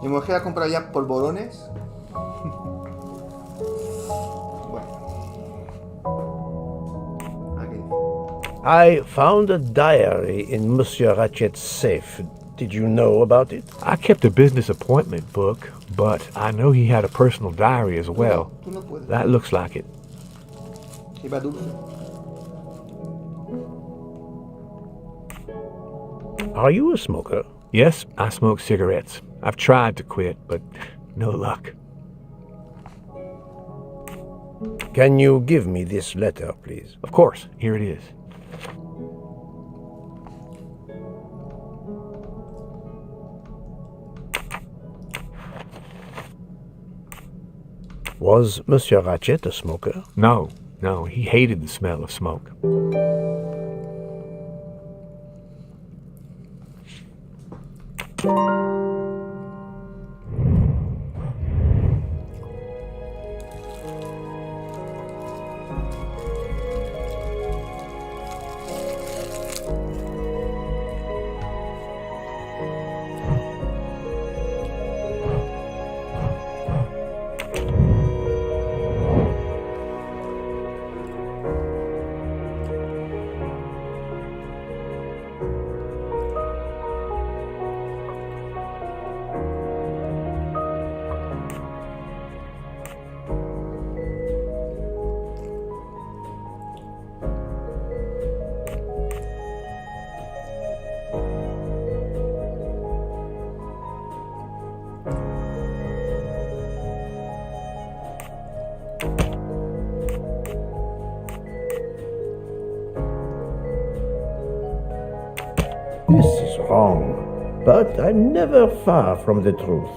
Mi mujer ha comprado ya polvorones. Bueno. Aquí dice. I found a diary in Monsieur Ratchet's safe. Did you know about it? I kept a business appointment book, but I know he had a personal diary as well. Tú no puedes. That looks like it. Iba dulce. Are you a smoker? Yes, I smoke cigarettes. I've tried to quit, but no luck. Can you give me this letter, please? Of course, here it is. Was Monsieur Ratchet a smoker? No, he hated the smell of smoke. This is wrong, but I'm never far from the truth.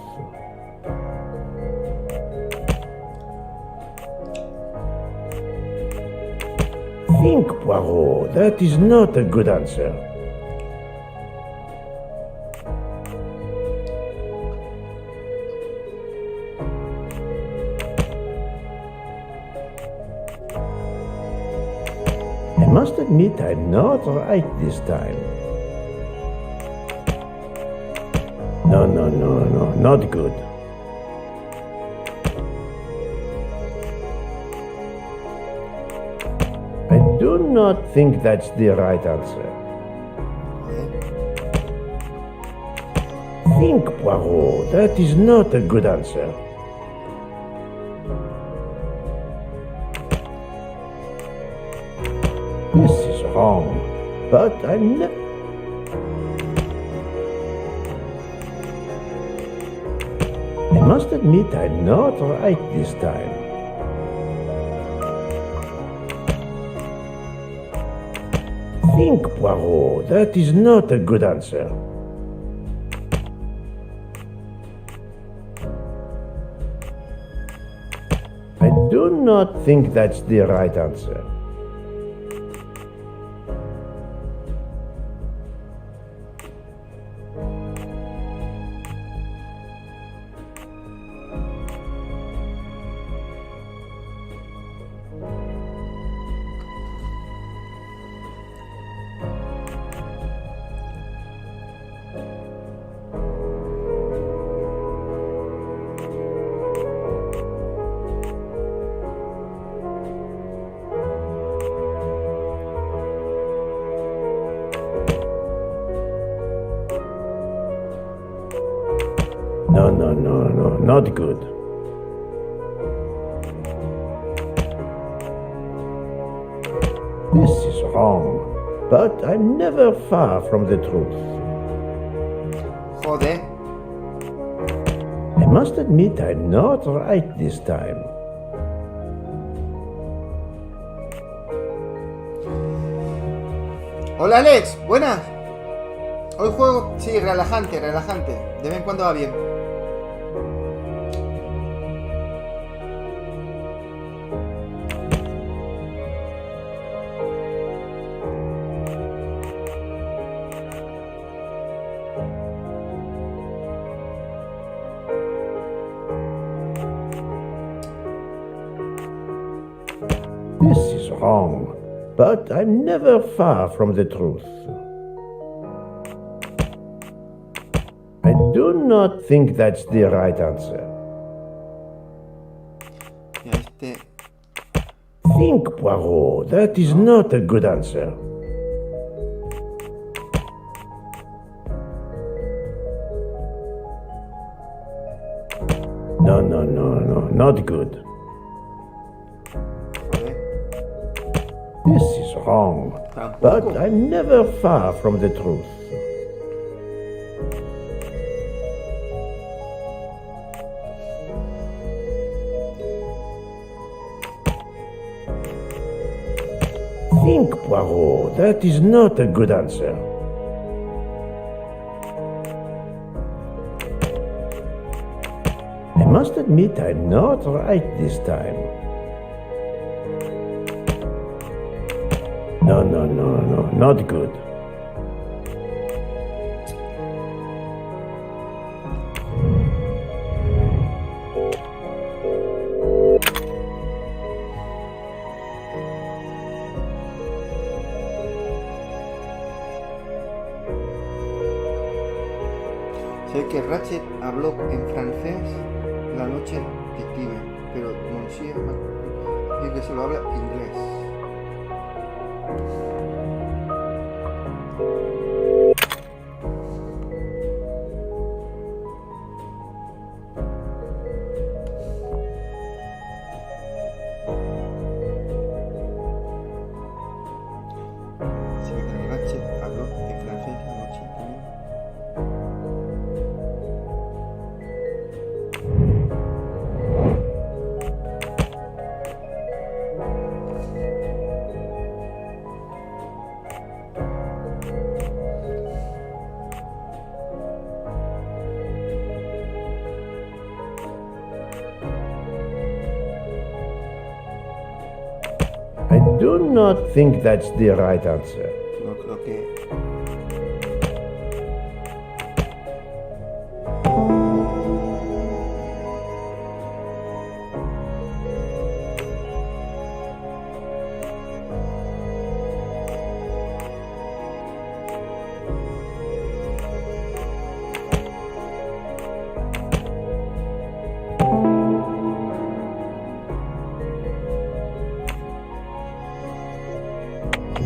Think, Poirot, that is not a good answer. I must admit I'm not right this time. No, not good. I do not think that's the right answer. Think, Poirot, that is not a good answer. This is wrong, but I'm never... I must admit I'm not right this time. Think, Poirot, that is not a good answer. I do not think that's the right answer. No, not good. This is wrong, but I'm never far from the truth. Joder. I must admit I'm not right this time. Hola Alex, buenas. Hoy juego, sí, relajante. De vez en cuando va bien. This is wrong, but I'm never far from the truth. I do not think that's the right answer. Ya, Think, Poirot, that is not a good answer. No, not good. Joder. This is wrong, but I'm never far from the truth. Think, Poirot, that is not a good answer. I must admit I'm not right this time. No, not good. Sé que Ratchet habló en francés la noche detective, pero Monsieur dice que solo habla inglés. Sé que Ratchet habló en francés la noche también. I do not think that's the right answer. No creo que...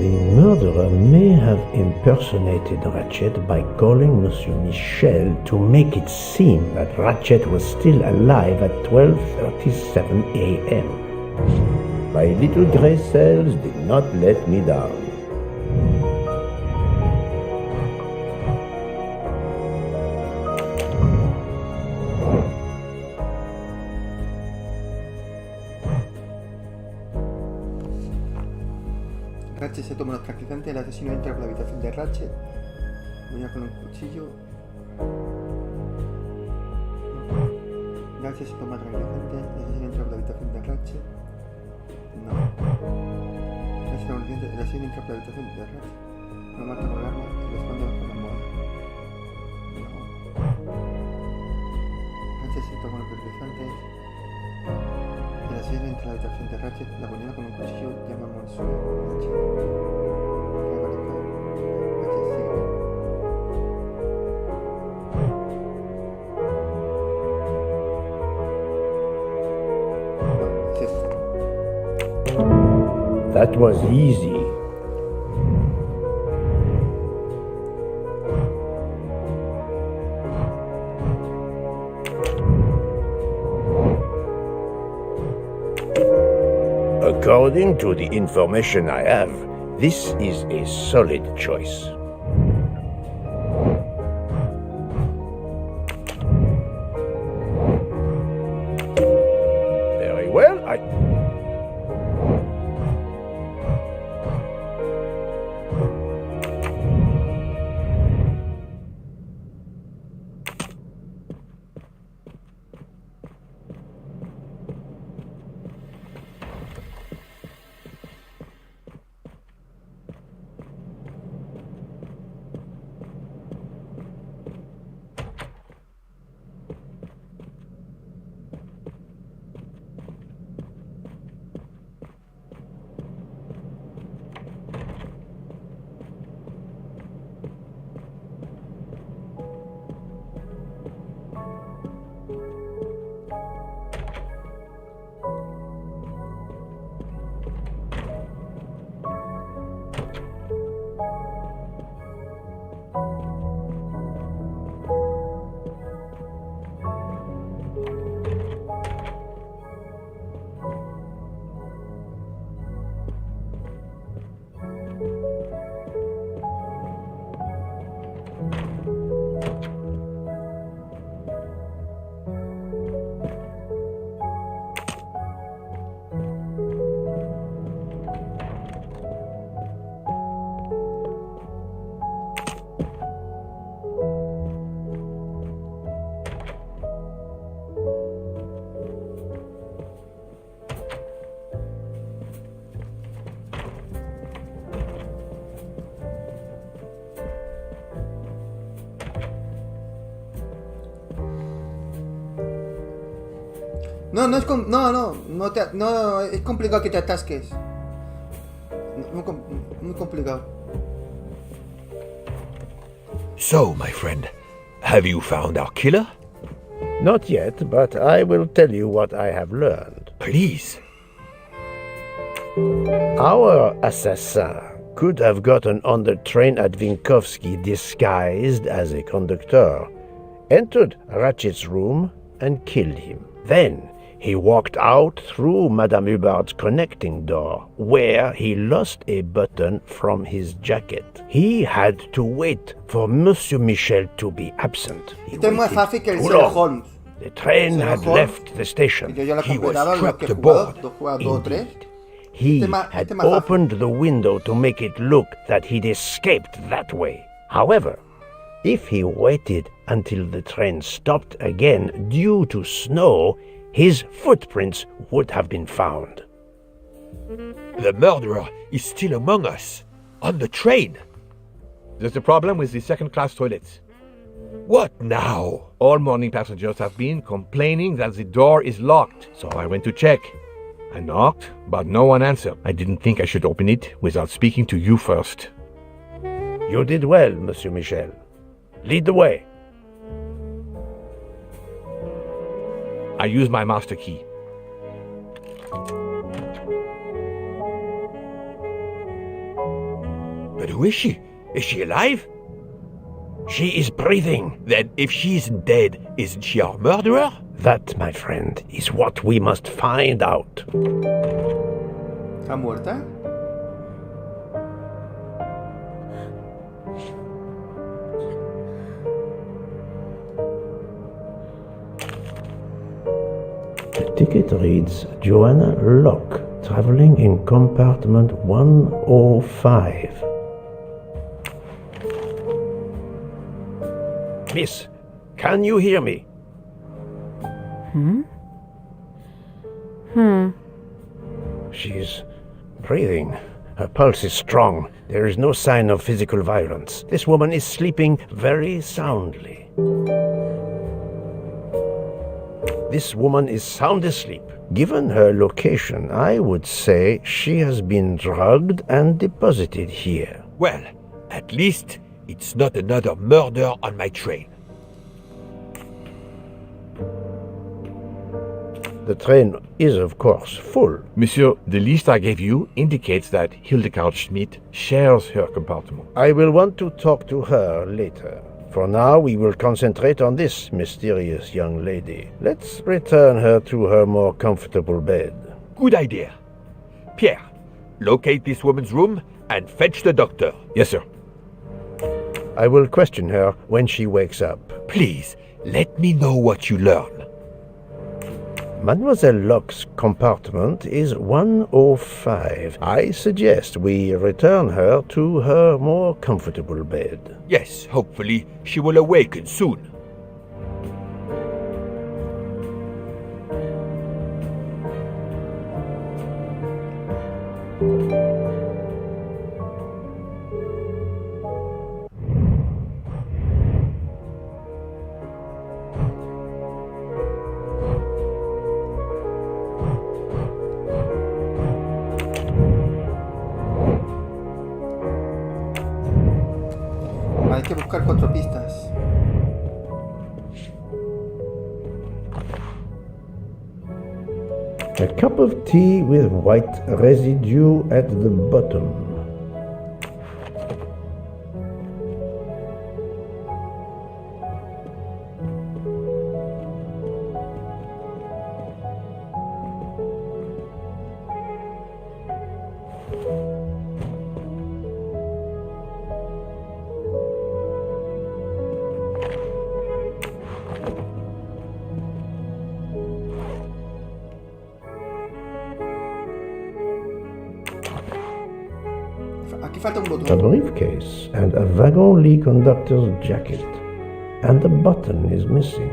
The murderer may have impersonated Ratchet by calling Monsieur Michel to make it seem that Ratchet was still alive at 12:37 a.m. My little gray cells did not let me down. Ratchet se toma los tranquilizantes, el asesino entra por la habitación de Ratchet. Voy a con un cuchillo. Ratchet se toma tranquilizantes, el asesino entra por la habitación de Ratchet. No. Ratchet toma tranquilizantes, el asesino entra por la habitación de Ratchet. Lo mata con el arma y lo esconde bajo la almohada. No. Ratchet se toma los tranquilizantes. El asesino entra a la habitación de Ratchet, la apuñala con un cuchillo y llama a Monsieur Ratchet. Ratchet sigue. No, es esto. That was easy. According to the information I have, this is a solid choice. Very well, No, es complicado que te atasques. Muy complicado. So, my friend, have you found our killer? not yet, but I will tell you what I have learned. Please. Our assassin could have gotten on the train at Vinkovsky disguised as a conductor, entered Ratchet's room, and killed him. Then he walked out through Madame Hubbard's connecting door, where he lost a button from his jacket. He had to wait for Monsieur Michel to be absent. He Esto es más waited fácil que el too Sherlock long. Holmes. The train Sherlock had Holmes, left the station. Yo ya lo he He was completado, los que he trapped jugado, aboard. 2 jugadas, 2 o 3. Indeed. He had este más fácil. opened the window to make it look that he'd escaped that way. However, if he waited until the train stopped again due to snow, his footprints would have been found. The murderer is still among us, on the train. There's a problem with the second-class toilets. What now? All morning passengers have been complaining that the door is locked, so I went to check. I knocked, but no one answered. I didn't think I should open it without speaking to you first. You did well, Monsieur Michel. Lead the way. I use my master key. But who is she? Is she alive? She is breathing. Then if she isn't dead, isn't she our murderer? That, my friend, is what we must find out. ¿Está muerta? The ticket reads Joanna Locke, traveling in compartment 105. Miss, can you hear me? She's breathing. Her pulse is strong. There is no sign of physical violence. This woman is sleeping very soundly. This woman is sound asleep. Given her location, I would say she has been drugged and deposited here. Well, at least it's not another murder on my train. The train is, of course, full. Monsieur, the list I gave you indicates that Hildegard Schmidt shares her compartment. I will want to talk to her later. For now, we will concentrate on this mysterious young lady. Let's return her to her more comfortable bed. Good idea. Pierre, locate this woman's room and fetch the doctor. Yes, sir. I will question her when she wakes up. Please, let me know what you learn. Mademoiselle Locke's compartment is 105. I suggest we return her to her more comfortable bed. Yes, hopefully she will awaken soon. Hay que buscar 4 pistas. A cup of tea with white residue at the bottom. Aquí falta un A botón. briefcase and a wagon lee conductor's jacket. And the button is missing.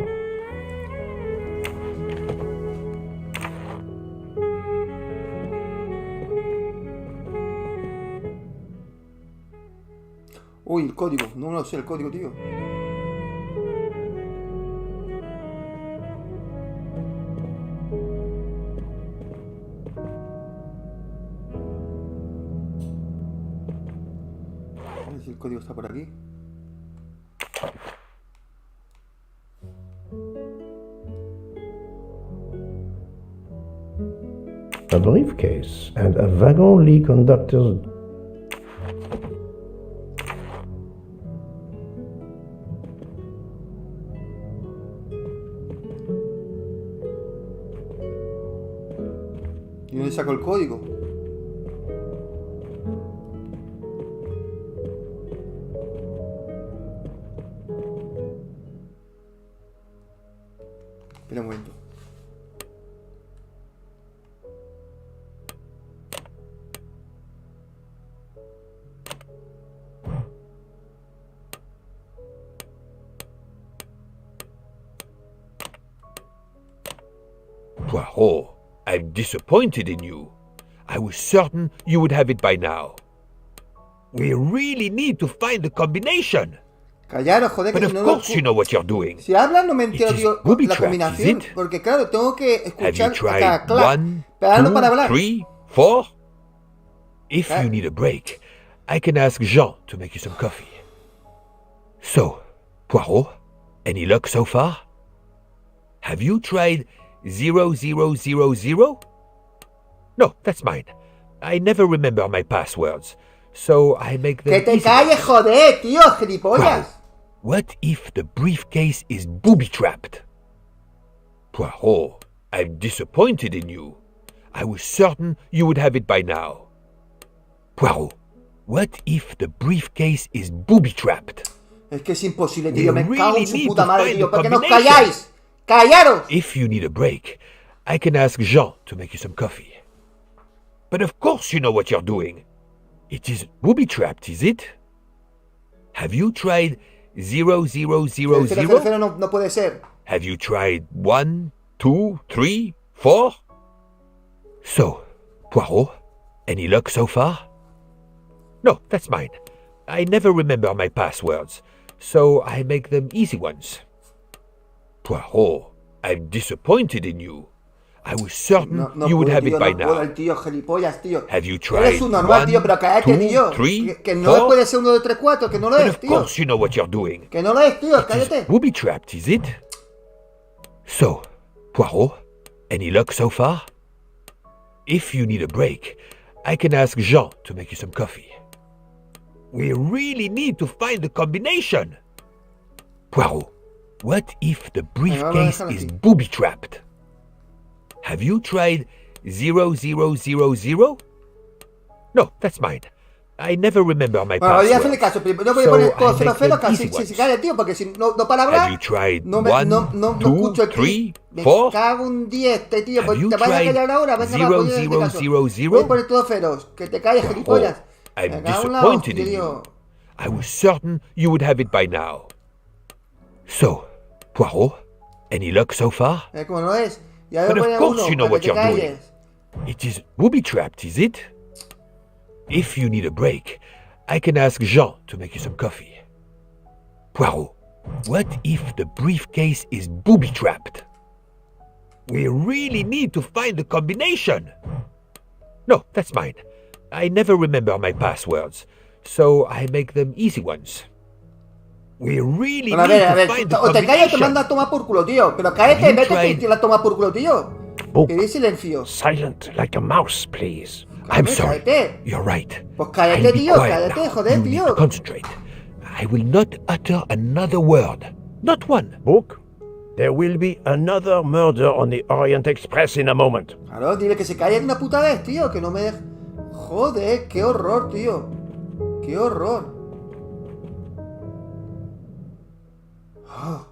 Uy, el código. No lo sé el código, tío. A ver si el código está por aquí. A briefcase and a wagon lee conductor's. ¿Y dónde saco el código? Espera un momento. Poirot, I'm disappointed in you. I was certain you would have it by now. We really need to find the combination. Callaros, joder, But que of no lo course you know what you're doing. Si hablan no me entero, It is tío, booby la trapped, combinación. is it? Porque claro, tengo que Have escuchar you tried cada clap. 1, Esperando 2, para hablar. 3, 4? If Ah. you need a break, I can ask Jean to make you some coffee. So, Poirot, any luck so far? Have you tried 0000? No, that's mine. I never remember my passwords, so I make them Que te easy. calles, joder, tío, gilipollas. What if the briefcase is booby-trapped? Poirot, I'm disappointed in you. I was certain you would have it by now. Poirot, what if the briefcase is booby-trapped? Es que es imposible, tío. Me We cago really en su need puta to madre, find tío. the ¿Por qué no os combination. calláis? ¡Callaros! If you need a break, I can ask Jean to make you some coffee. But of course you know what you're doing. It is booby-trapped, is it? Have you tried 0000? Cero, no puede ser. Have you tried 1, 2, 3, 4? So, Poirot, any luck so far? No, that's mine. I never remember my passwords, so I make them easy ones. Poirot, I'm disappointed in you. I was certain No you would puedo, have tío, it by no puedo, now. el tío, gilipollas, tío. Have you Eres tried un normal, 1, tío, pero cállate, 2, tío. 3, Que no 4? puede ser 1, 2, 3, 4, que no lo But es, of tío. course you know what you're doing. Que no lo es, tío, It is cállate. booby-trapped, is it? So, Poirot, any luck so far? If you need a break, I can ask Jean to make you some coffee. We really need to find the combination. Poirot, what if the briefcase déjalo is así. booby-trapped? Have you tried 0000? No, that's mine. I never remember my Bueno, voy a hacerle password. caso. No voy a So poner I todo make 0-0 them casi easy si ones. se cae, tío, porque si no para Have hablar, you tried no one, escucho el 2, 3, clic. Me 4? cago un 10, tío. Have Pues you te vas a tried callar ahora, venga, va, 0, voy a hacerle 0, caso. 0, 0? Voy a poner todos ceros. Que te calles, gilipollas. Oh, I'm Me cago en la disappointed hostia, in tío. you. I was certain you would have it by now. So, Poirot, any luck so far? Como no es. Ya But voy a of poner course uno, you know para what que te you're doing. calles. It is booby-trapped, is it? If you need a break, I can ask Jean to make you some coffee. Poirot, what if the briefcase is booby-trapped? We really need to find the combination. No, that's mine. I never remember my passwords, so I make them easy ones. We really Bueno, need a to ver, find the o te callas o te combination. manda a tomar por culo, tío. Pero cállate, You vete tried- que la toma por culo, tío. Book. Pide silencio. Silent like a mouse, please. I'm Cállate, sorry. cállate. You're right. Pues cállate, I'll be tío, quiet cállate, now. joder, You need tío. to concentrate. I will not utter another word. Not one. Book. There will be another murder on the Orient Express in a moment. Claro, dile que se calle de una puta vez, tío. Que no me deje. Joder, qué horror, tío. Qué horror. Ah.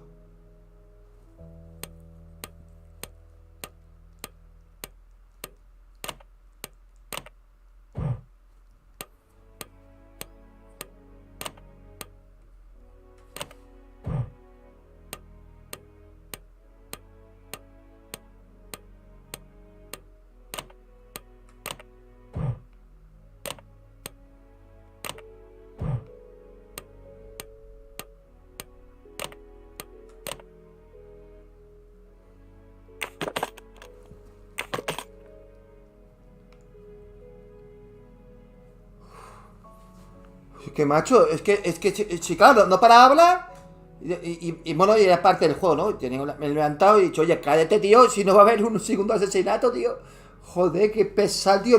Es que macho, claro, no para hablar. Y bueno, y era parte del juego, ¿no? Me he levantado y he dicho, oye, cállate, tío, si no va a haber un segundo asesinato, tío. Joder, qué pesado, tío.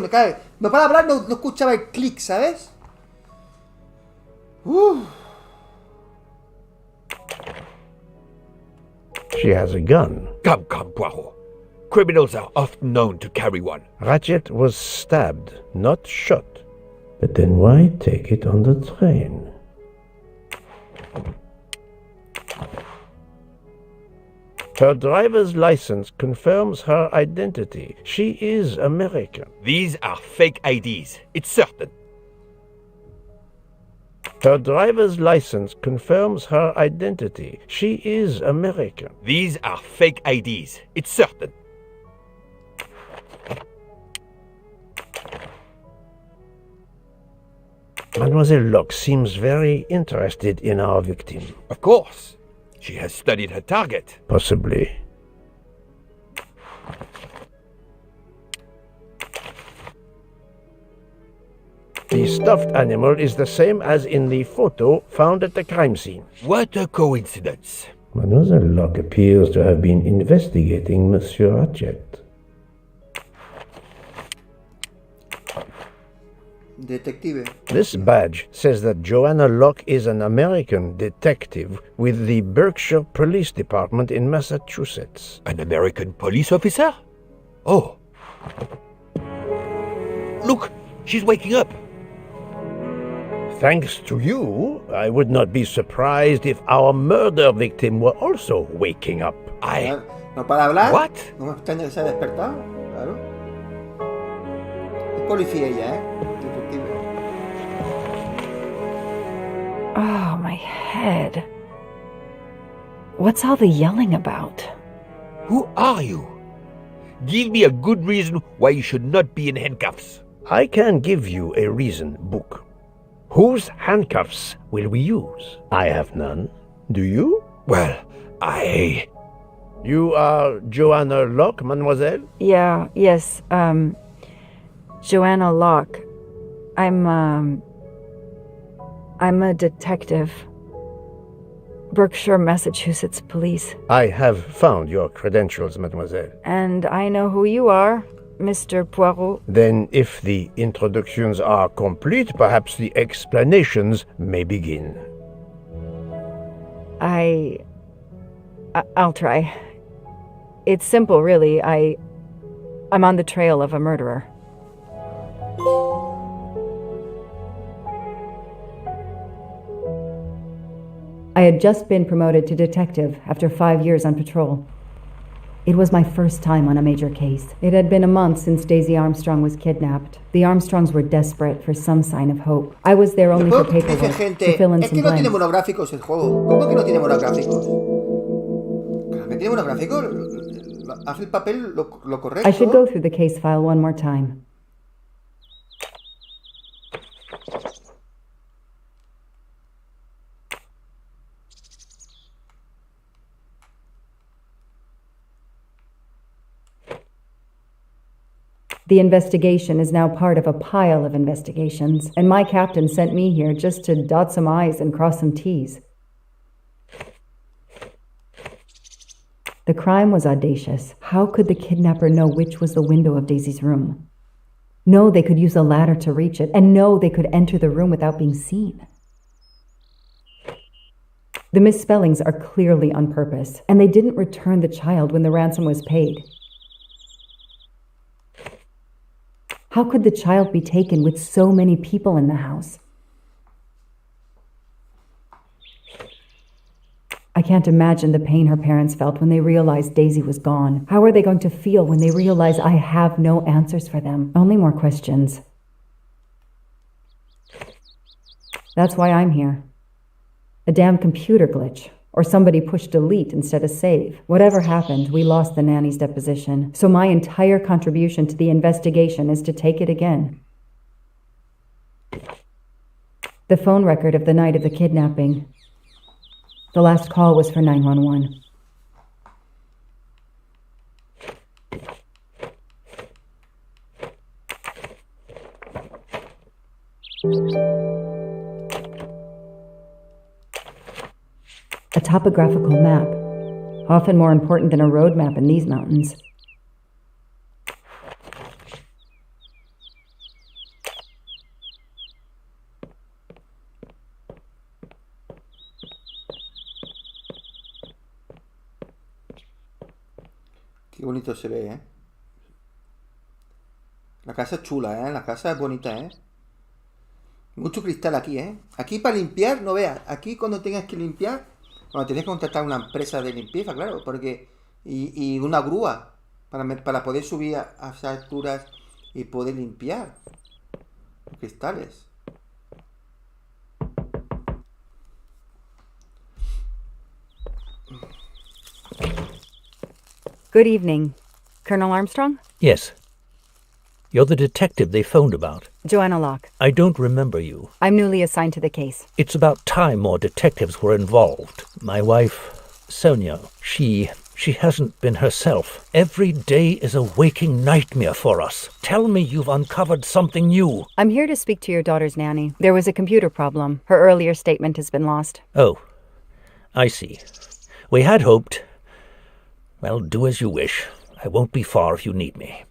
No para hablar, no escuchaba el clic, ¿sabes? She has a gun. Come, Poirot. Criminals are often known to carry one. Ratchet was stabbed, not shot. But then why take it on the train? Her driver's license confirms her identity. She is American. These are fake IDs. It's certain. Her driver's license confirms her identity. She is American. These are fake IDs. It's certain. Mademoiselle Locke seems very interested in our victim. Of course. She has studied her target. Possibly. The stuffed animal is the same as in the photo found at the crime scene. What a coincidence. Mademoiselle Locke appears to have been investigating Monsieur Ratchet. Detective. This badge says that Joanna Locke is an American detective with the Berkshire Police Department in Massachusetts. An American police officer? Oh. Look, she's waking up. Thanks to you, I would not be surprised if our murder victim were also waking up. No para hablar. What? No me extraña que se haya despertado. Claro. Es policía ella, Detective. Oh, my head. What's all the yelling about? Who are you? Give me a good reason why you should not be in handcuffs. I can give you a reason, Book. Whose handcuffs will we use? I have none. Do you? Well, You are Joanna Locke, mademoiselle? Yes, Joanna Locke. I'm a detective. Berkshire, Massachusetts Police. I have found your credentials, mademoiselle. And I know who you are, Mr. Poirot. Then, if the introductions are complete, perhaps the explanations may begin. I'll try. It's simple, really. I'm on the trail of a murderer. had just been promoted to detective after 5 years on patrol. It was my first time on a major case. It had been a month since Daisy Armstrong was kidnapped. The Armstrongs were desperate for some sign of hope. I was there only for Después paperwork, dice to fill in gente, es some que no tiene blanks. monográficos el juego. ¿Cómo que no tiene monográficos? Claro que tiene monográficos. Haz el papel lo correcto. I should go through the case file one more time. The investigation is now part of a pile of investigations, and my captain sent me here just to dot some I's and cross some T's. The crime was audacious. How could the kidnapper know which was the window of Daisy's room? No, they could use a ladder to reach it, and no, they could enter the room without being seen. The misspellings are clearly on purpose, and they didn't return the child when the ransom was paid. How could the child be taken with so many people in the house? I can't imagine the pain her parents felt when they realized Daisy was gone. How are they going to feel when they realize I have no answers for them? Only more questions. That's why I'm here. A damn computer glitch. Or somebody pushed delete instead of save. Whatever happened, we lost the nanny's deposition. So my entire contribution to the investigation is to take it again. The phone record of the night of the kidnapping. The last call was for 911. A topographical map, often more important than a road map in these mountains. Qué bonito se ve, ¿eh? La casa es chula, ¿eh? La casa es bonita, ¿eh? Mucho cristal aquí, ¿eh? Aquí para limpiar, no veas. Aquí cuando tengas que limpiar, cuando tienes que contratar una empresa de limpieza, claro, porque... Y una grúa para poder subir a esas alturas y poder limpiar los cristales. Good evening. Colonel Armstrong? Yes. You're the detective they phoned about. Joanna Locke. I don't remember you. I'm newly assigned to the case. It's about time more detectives were involved. My wife, Sonia, she hasn't been herself. Every day is a waking nightmare for us. Tell me you've uncovered something new. I'm here to speak to your daughter's nanny. There was a computer problem. Her earlier statement has been lost. Oh, I see. We had hoped. Well, do as you wish. I won't be far if you need me.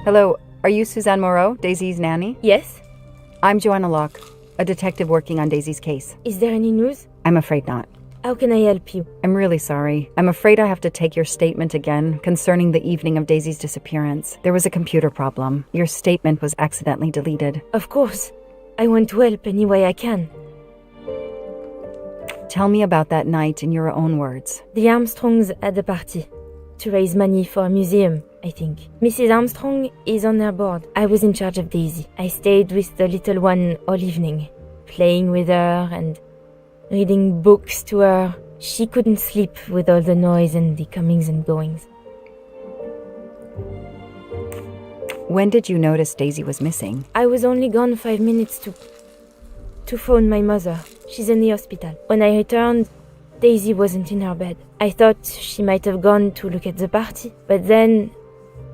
Hello, are you Suzanne Moreau, Daisy's nanny? Yes? I'm Joanna Locke, a detective working on Daisy's case. Is there any news? I'm afraid not. How can I help you? I'm really sorry. I'm afraid I have to take your statement again concerning the evening of Daisy's disappearance. There was a computer problem. Your statement was accidentally deleted. Of course. I want to help any way I can. Tell me about that night in your own words. The Armstrongs had a party to raise money for a museum, I think. Mrs. Armstrong is on their board. I was in charge of Daisy. I stayed with the little one all evening, playing with her and reading books to her. She couldn't sleep with all the noise and the comings and goings. When did you notice Daisy was missing? I was only gone 5 minutes to phone my mother. She's in the hospital. When I returned, Daisy wasn't in her bed. I thought she might have gone to look at the party, but then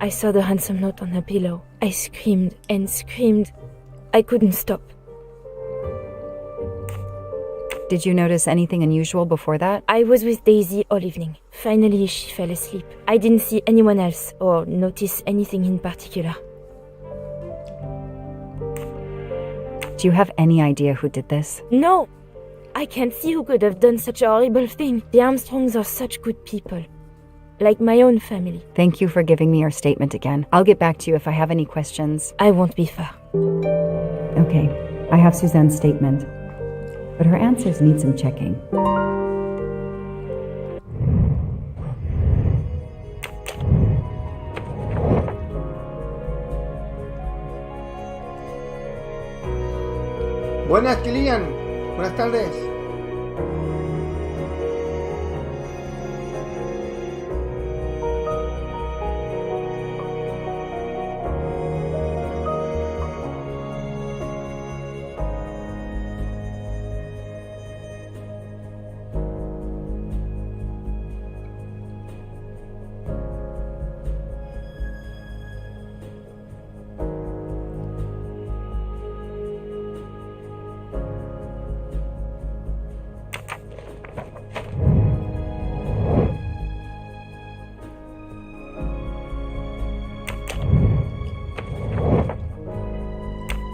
I saw the handsome note on her pillow. I screamed and screamed. I couldn't stop. Did you notice anything unusual before that? I was with Daisy all evening. Finally, she fell asleep. I didn't see anyone else or notice anything in particular. Do you have any idea who did this? No! I can't see who could have done such a horrible thing. The Armstrongs are such good people. Like my own family. Thank you for giving me your statement again. I'll get back to you if I have any questions. I won't be far. Okay, I have Suzanne's statement, but her answers need some checking. Buenas, Kilian. Buenas tardes.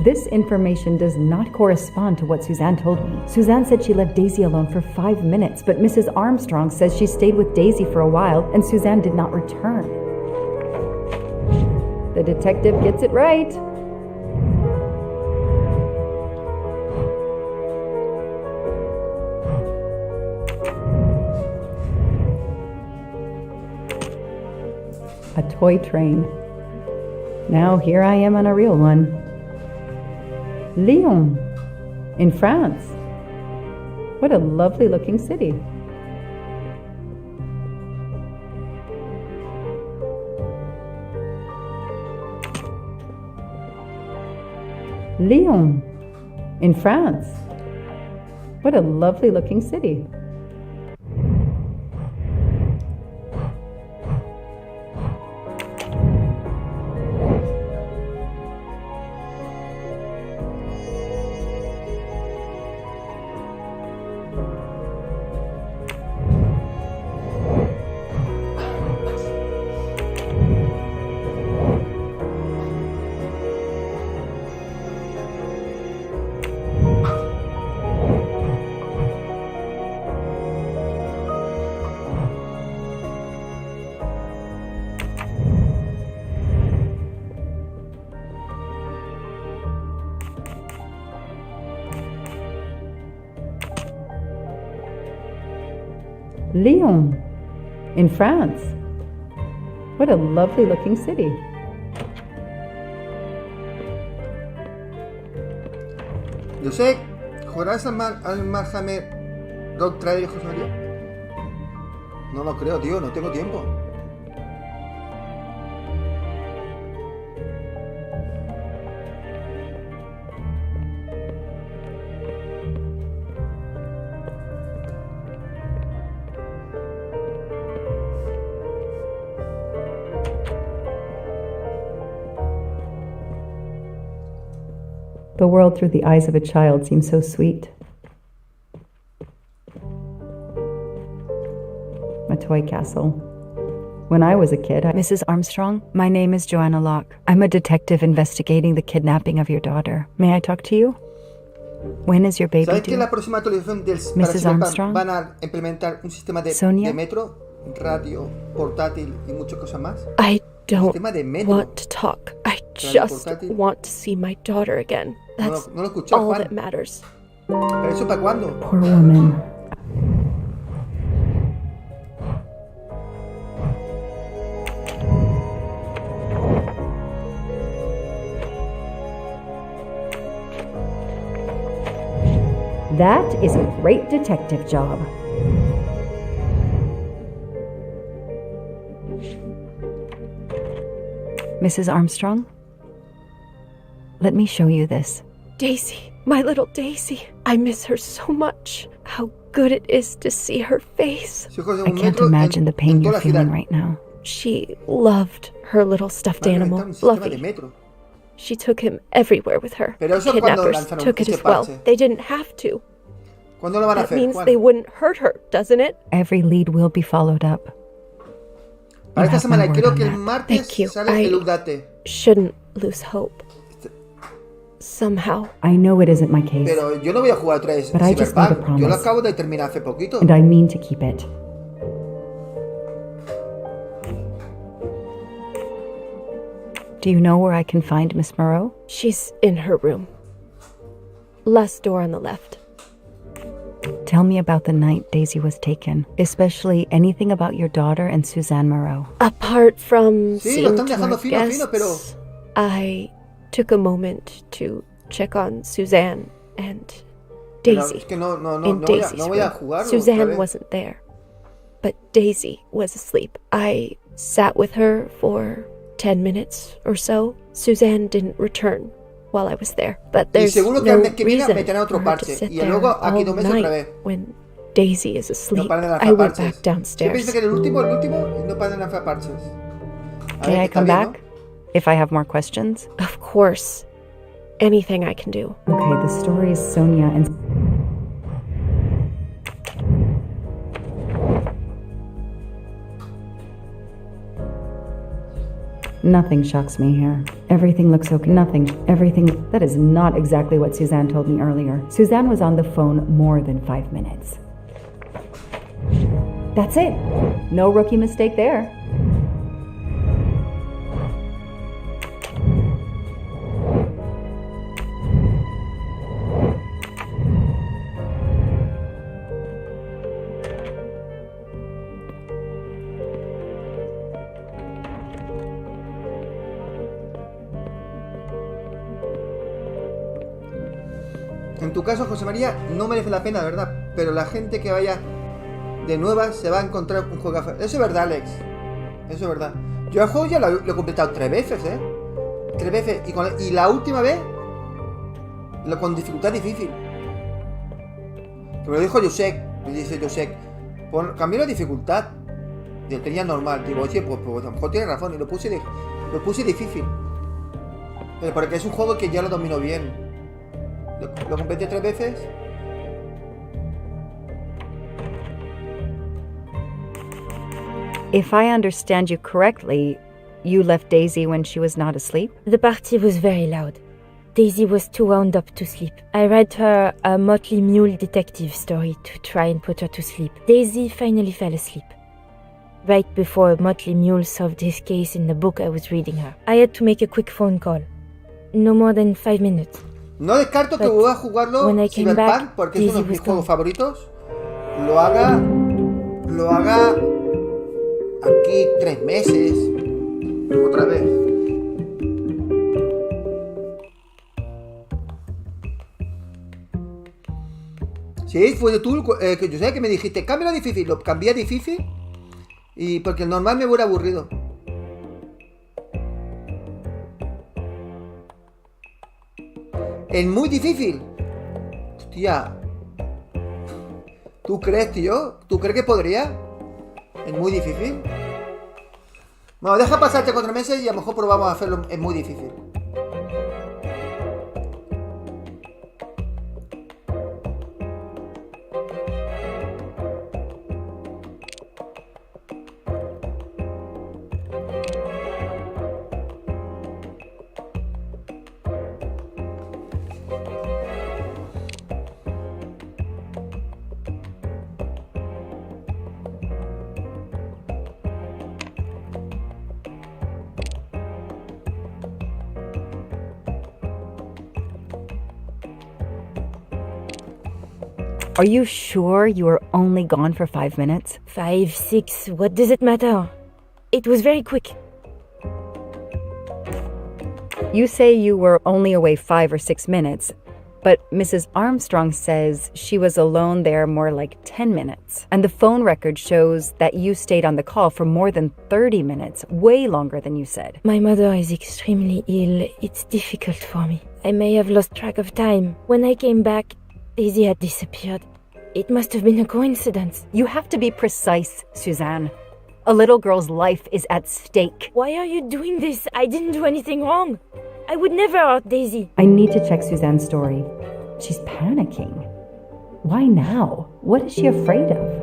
This information does not correspond to what Suzanne told me. Suzanne said she left Daisy alone for 5 minutes, but Mrs. Armstrong says she stayed with Daisy for a while and Suzanne did not return. The detective gets it right. A toy train. Now here I am on a real one. Lyon, in France. What a lovely looking city. Lyon, in France. What a lovely looking city. Lyon, in France. What a lovely looking city. Yo sé, ¿jugarás al Marhammer Rock Trail, José María? No lo creo, tío, no tengo tiempo. The world through the eyes of a child seems so sweet. A toy castle. When I was a kid, Mrs. Armstrong, my name is Joanna Locke. I'm a detective investigating the kidnapping of your daughter. May I talk to you? When is your baby ¿Sabes que due? en la próxima actualización del Mrs. Armstrong? van a implementar un sistema de metro, radio, portátil y muchas cosas más? I don't Sistema de metro. want to talk. I Radio just portátil. want to see my daughter again. That's No lo escuché, all Juan. that matters. ¿Pero eso para cuándo? Poor woman. That is a great detective job. Mrs. Armstrong, let me show you this. Daisy, my little Daisy. I miss her so much. How good it is to see her face. Si coges I un can't metro imagine the en pain toda you're la feeling ciudad. right now. She loved her little stuffed Van a animal, inventar un sistema de Fluffy. metro. She took him everywhere with her. Pero eso cuando Kidnappers lanzaron took it este as well. parche. They didn't have to. ¿Cuándo lo van a That hacer? means Juan? they wouldn't hurt her, doesn't it? Every lead will be followed up. Para esta You have my semana, word creo on que el that. martes Thank you. sale el update. Shouldn't lose hope. Somehow. I know it isn't my case, Pero yo no voy a jugar otra vez But I just need a Cyberpunk. Yo lo promise. acabo de terminar hace poquito. and I mean to keep it. Do you know where I can find Miss Moreau? She's in her room. Last door on the left. Tell me about the night Daisy was taken, especially anything about your daughter and Suzanne Moreau. Apart from Sí, lo seeing están to dejando our fino, guests, pero... I took a moment to check on Suzanne and Pero Daisy. es que no In Daisy's voy a room. jugarlo otra Suzanne vez. wasn't there, but Daisy was asleep. I sat with her for 10 minutes or so. Suzanne didn't return while I was there, but Y there's seguro que no al mes que viene reason meterán otro for her to parche. sit Y there luego aquí all 2 meses otra night vez. when Daisy is No asleep. paran de lanzar I went parches. back Yo downstairs. pensé que era el último y no paran de lanzar parches. A ver, May I que come está bien, back if I have more questions? Of course, anything I can do. Okay, the story is Sonia and... Nothing shocks me here. Everything looks okay. Everything. That is not exactly what Suzanne told me earlier. Suzanne was on the phone more than 5 minutes. That's it. No rookie mistake there. En tu caso, José María, no merece la pena, ¿verdad? Pero la gente que vaya de nuevas se va a encontrar un juego. Eso es verdad, Alex. Eso es verdad. Yo el juego ya lo he completado 3 veces, ¿eh? 3 veces. Y la última vez, con dificultad difícil. Que me lo dijo Josek. Me dice Josek, cambié la dificultad. Yo tenía normal. Digo, oye, pues a lo mejor tiene razón. Y lo puse difícil. Pero porque es un juego que ya lo domino bien. Lo completé 3 veces. If I understand you correctly, you left Daisy when she was not asleep? The party was very loud. Daisy was too wound up to sleep. I read her a Motley Mule detective story to try and put her to sleep. Daisy finally fell asleep. Right before Motley Mule solved his case in the book I was reading her. I had to make a quick phone call. No more than 5 minutes. No descarto que voy a jugarlo Cyberpunk porque es uno de mis juegos favoritos. Lo haga aquí 3 meses. Otra vez. Sí, fue tú que yo sé que me dijiste, cámbialo difícil. Lo cambié a difícil y porque el normal me hubiera aburrido. Es muy difícil. Hostia. ¿Tú crees, tío? ¿Tú crees que podría? Es muy difícil. Bueno, deja pasarte 4 meses y a lo mejor probamos a hacerlo. Es muy difícil. Are you sure you were only gone for 5 minutes? 5, 6, what does it matter? It was very quick. You say you were only away 5 or 6 minutes, but Mrs. Armstrong says she was alone there more like 10 minutes. And the phone record shows that you stayed on the call for more than 30 minutes, way longer than you said. My mother is extremely ill. It's difficult for me. I may have lost track of time. When I came back, Daisy had disappeared. It must have been a coincidence. You have to be precise, Suzanne. A little girl's life is at stake. Why are you doing this? I didn't do anything wrong. I would never hurt Daisy. I need to check Suzanne's story. She's panicking. Why now? What is she afraid of?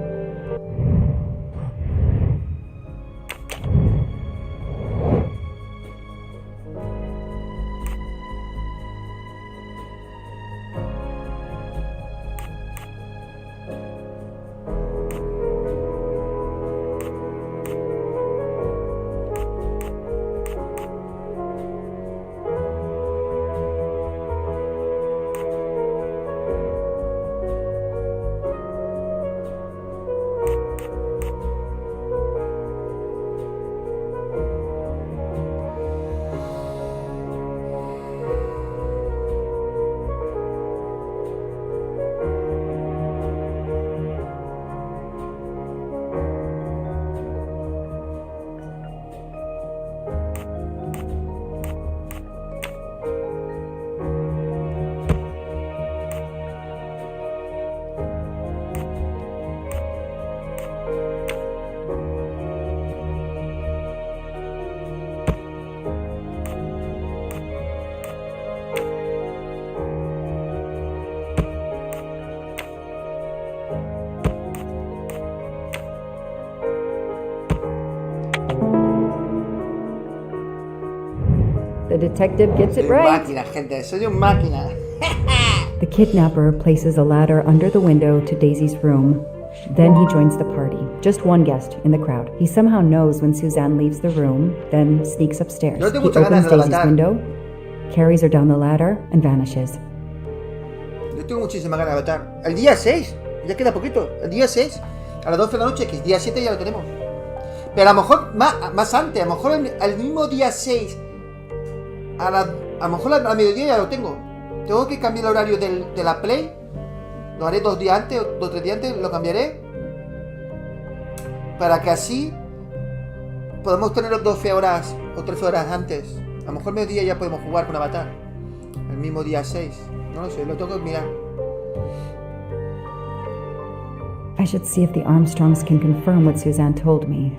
The detective gets it Soy un right. máquina, gente, soy un máquina. The kidnapper places a ladder under the window to Daisy's room. Then he joins the party. Just one guest in the crowd. He somehow knows when Suzanne leaves the room, then sneaks upstairs. Yo He tengo muchas ganas opens de Daisy's levantar. window, carries her down the ladder, and vanishes. Yo tengo muchísimas ganas de votar. El día 6, ya queda poquito. El día 6, a las 12 de la noche, que es día 7 ya lo tenemos. Pero a lo mejor más antes, a lo mejor el mismo día 6, a lo mejor a mediodía ya lo tengo. Tengo que cambiar el horario de la Play. Lo haré 2 días antes, 2 o 3 días antes, lo cambiaré. Para que así podamos tener los 12 horas o 13 horas antes. A lo mejor mediodía ya podemos jugar con Avatar. El mismo día 6. No lo sé, lo tengo que mirar. I should see if the Armstrongs can confirm what Suzanne told me.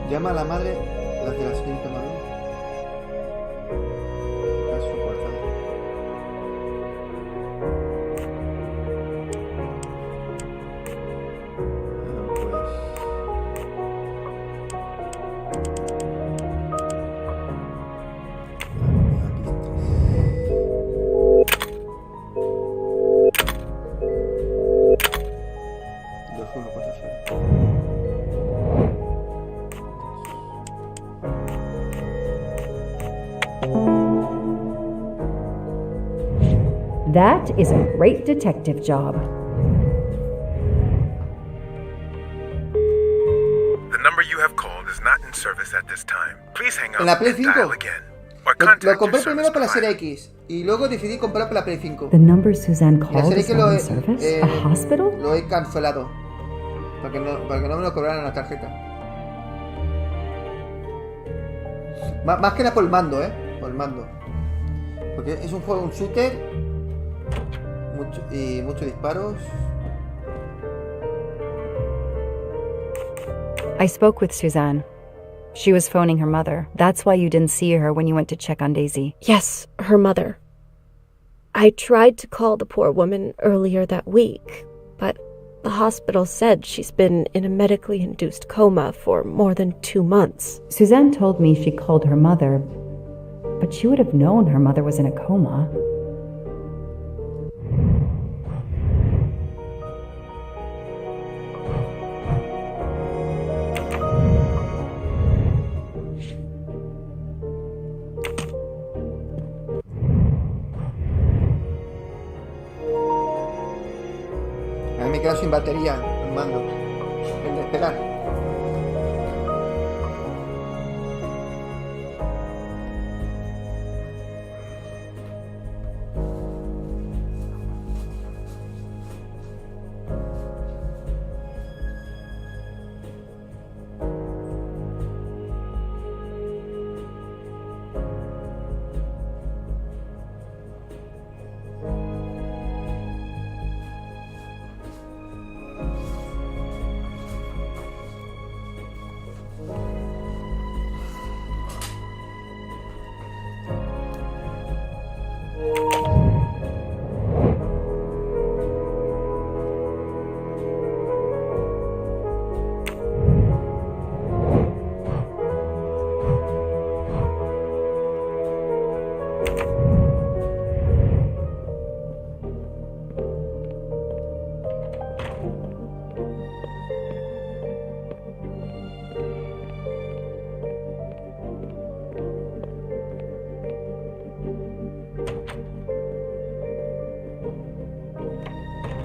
Llama a la madre, la de la señorita Maru. A su cuartada. That is a great detective job. The number you have called is not in service at this time. Please hang up En la Play and 5. dial again. Or Lo contact compré your primero service para la serie provider. X y luego decidí comprar para la Play 5. The number Suzanne Y la called serie is que not in service? A hospital? lo he cancelado. Para que no me lo cobraran en la tarjeta. Más que nada por el mando, por el mando. Porque es un juego, un shooter. Muchos disparos. I spoke with Suzanne. She was phoning her mother. That's why you didn't see her when you went to check on Daisy. Yes, her mother. I tried to call the poor woman earlier that week, but the hospital said she's been in a medically induced coma for more than 2 months. Suzanne told me she called her mother, but she would have known her mother was in a coma. A mí me quedo sin batería el mando. El de esperar.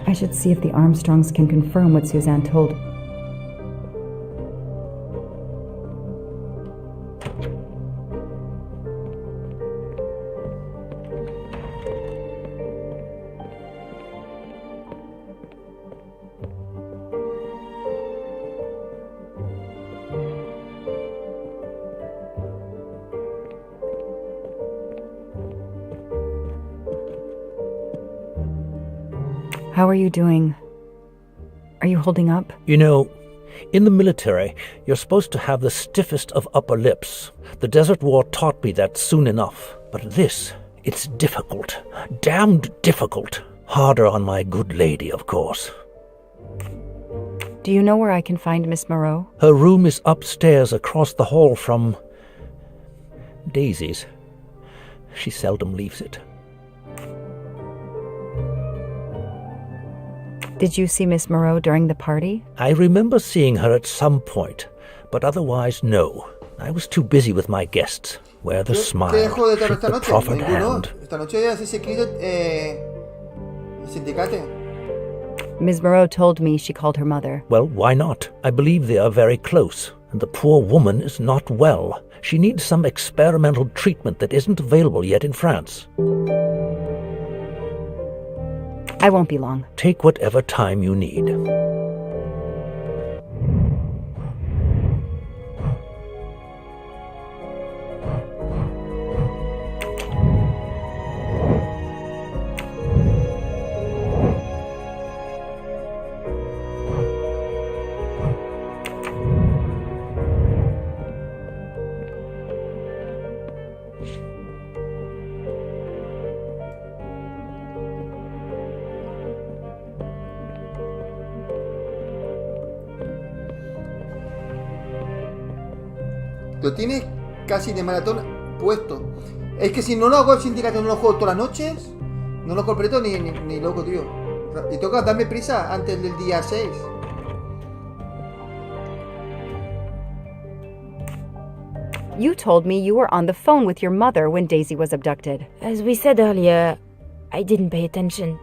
I should see if the Armstrongs can confirm what Suzanne told. How are you doing? Are you holding up? You know, in the military, you're supposed to have the stiffest of upper lips. The Desert War taught me that soon enough. But this, it's difficult. Damned difficult. Harder on my good lady, of course. Do you know where I can find Miss Moreau? Her room is upstairs across the hall from Daisy's. She seldom leaves it. Did you see Miss Moreau during the party? I remember seeing her at some point, but otherwise, no. I was too busy with my guests. Where the smile, shook the proffered hand. Esta noche así se quiere sindicate. Ms. Moreau told me she called her mother. Well, why not? I believe they are very close, and the poor woman is not well. She needs some experimental treatment that isn't available yet in France. I won't be long. Take whatever time you need. Lo tienes casi de maratón puesto. Es que si no lo hago el sindicato, no lo juego todas las noches, no lo completo ni loco, tío. Y toca darme prisa antes del día 6. You told me you were on the phone with your mother when Daisy was abducted. As we said earlier, I didn't pay attention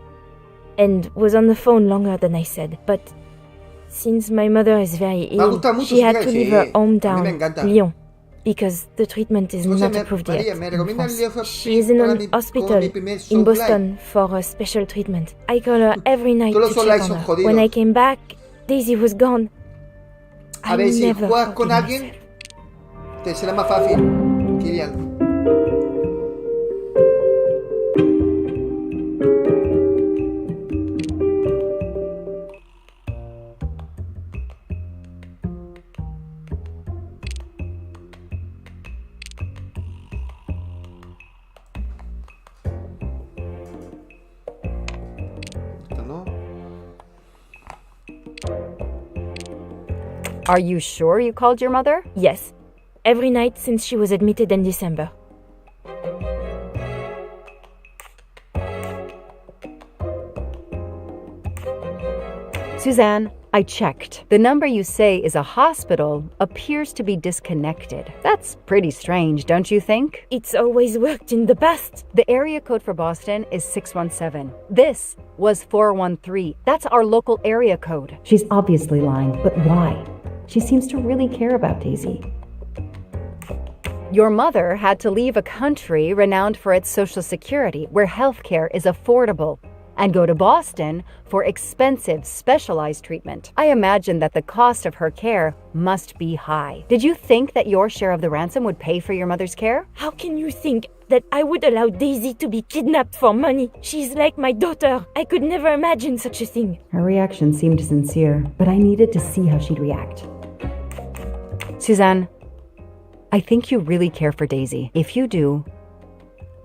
and was on the phone longer than I said. But since my mother is very ill, she had to leave her hometown, Lyon, because the treatment is not approved yet in France. She is in an hospital in Boston for a special treatment. I call her every night to check on her. When I came back, Daisy was gone. A ver, si juegas con alguien, te será más fácil, Kirian. Are you sure you called your mother? Yes. Every night since she was admitted in December. Suzanne, I checked. The number you say is a hospital appears to be disconnected. That's pretty strange, don't you think? It's always worked in the past. The area code for Boston is 617. This was 413. That's our local area code. She's obviously lying, but why? She seems to really care about Daisy. Your mother had to leave a country renowned for its social security, where healthcare is affordable, and go to Boston for expensive, specialized treatment. I imagine that the cost of her care must be high. Did you think that your share of the ransom would pay for your mother's care? How can you think that I would allow Daisy to be kidnapped for money? She's like my daughter. I could never imagine such a thing. Her reaction seemed sincere, but I needed to see how she'd react. Suzanne, I think you really care for Daisy. If you do,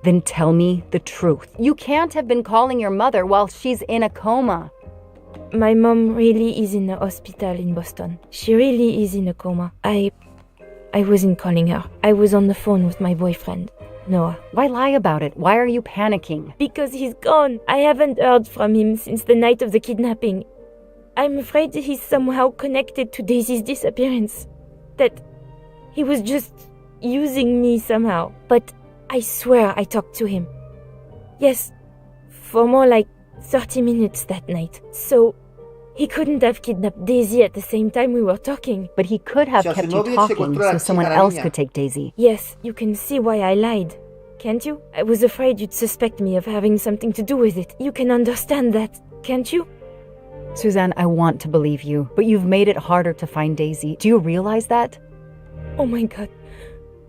then tell me the truth. You can't have been calling your mother while she's in a coma. My mom really is in a hospital in Boston. She really is in a coma. I wasn't calling her. I was on the phone with my boyfriend, Noah. Why lie about it? Why are you panicking? Because he's gone. I haven't heard from him since the night of the kidnapping. I'm afraid he's somehow connected to Daisy's disappearance. That he was just using me somehow. But I swear I talked to him. Yes, for more like 30 minutes that night. So he couldn't have kidnapped Daisy at the same time we were talking. But he could have O sea, kept su you novio talking secuestró a so la someone chica, la else niña. could take Daisy. Yes, you can see why I lied. Can't you? I was afraid you'd suspect me of having something to do with it. You can understand that, can't you? Suzanne, I want to believe you, but you've made it harder to find Daisy. Do you realize that? Oh my god.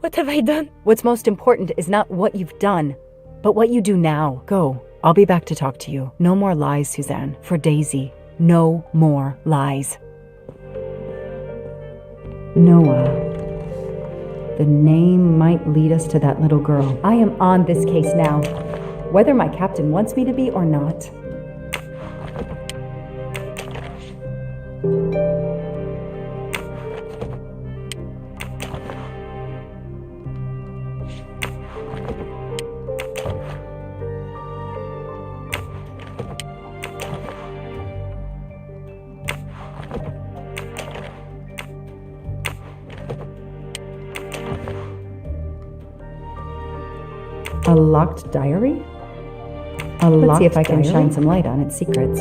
What have I done? What's most important is not what you've done, but what you do now. Go. I'll be back to talk to you. No more lies, Suzanne. For Daisy. No more lies. Noah. The name might lead us to that little girl. I am on this case now, whether my captain wants me to be or not. A locked diary? Let's see if I can shine some light on its secrets.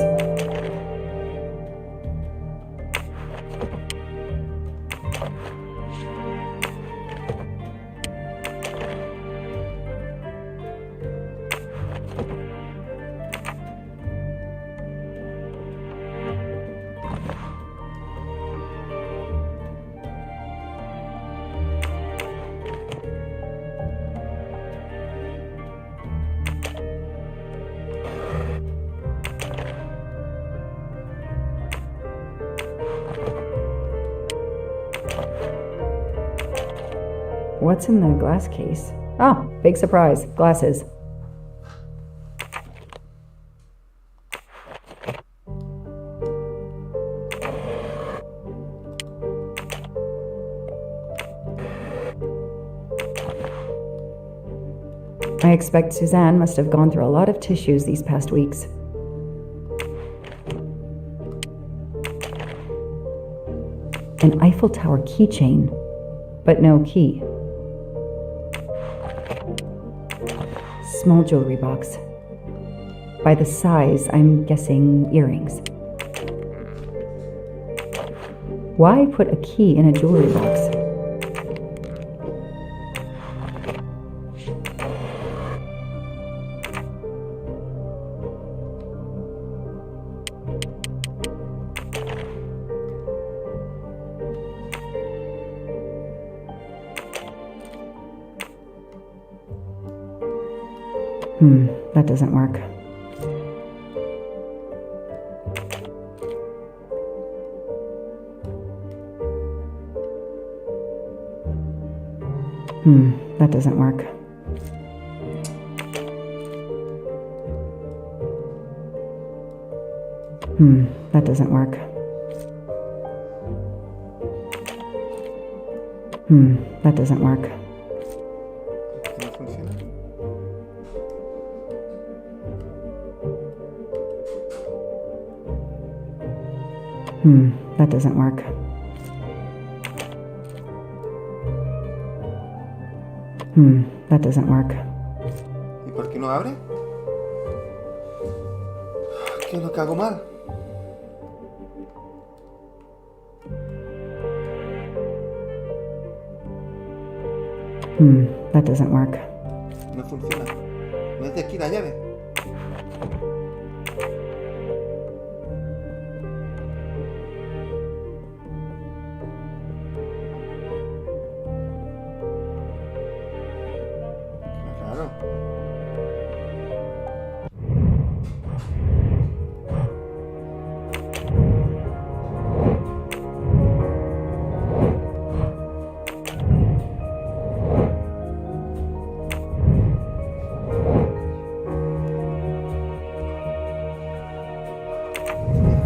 What's in the glass case? Ah, big surprise. Glasses. I expect Suzanne must have gone through a lot of tissues these past weeks. An Eiffel Tower keychain, but no key. Small jewelry box. By the size, I'm guessing earrings. Why put a key in a jewelry box? That doesn't work. That doesn't work. That doesn't work. That doesn't work. No funciona. That doesn't work. That doesn't work. ¿Y por qué no abre? ¿Qué es lo que hago mal? That doesn't work. No funciona. No es de aquí la llave. Claro.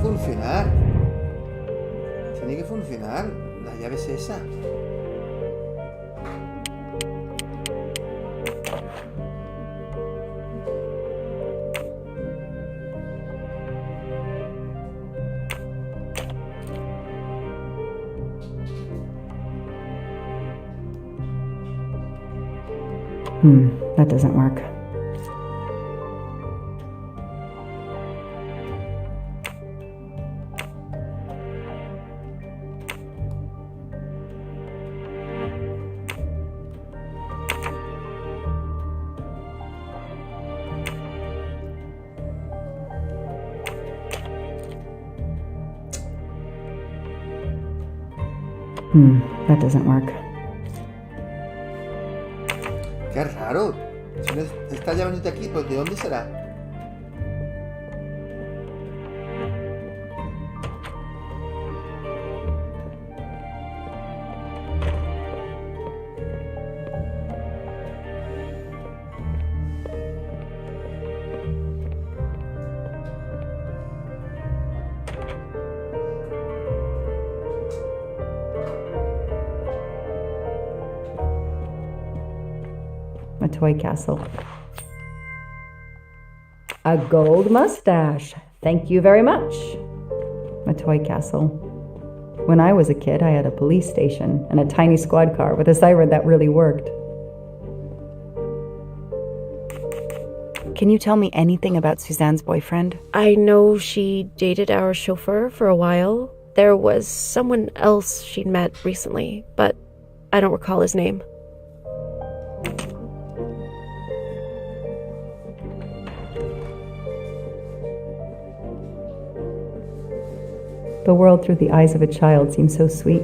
Funcionar. Tiene que funcionar. La llave es esa. That doesn't work. That doesn't work. Qué raro. Si no está llamándote aquí, pues ¿de dónde será? A toy castle. A gold mustache. Thank you very much. A toy castle. When I was a kid, I had a police station and a tiny squad car with a siren that really worked. Can you tell me anything about Suzanne's boyfriend? I know she dated our chauffeur for a while. There was someone else she'd met recently, but I don't recall his name. The world through the eyes of a child seems so sweet.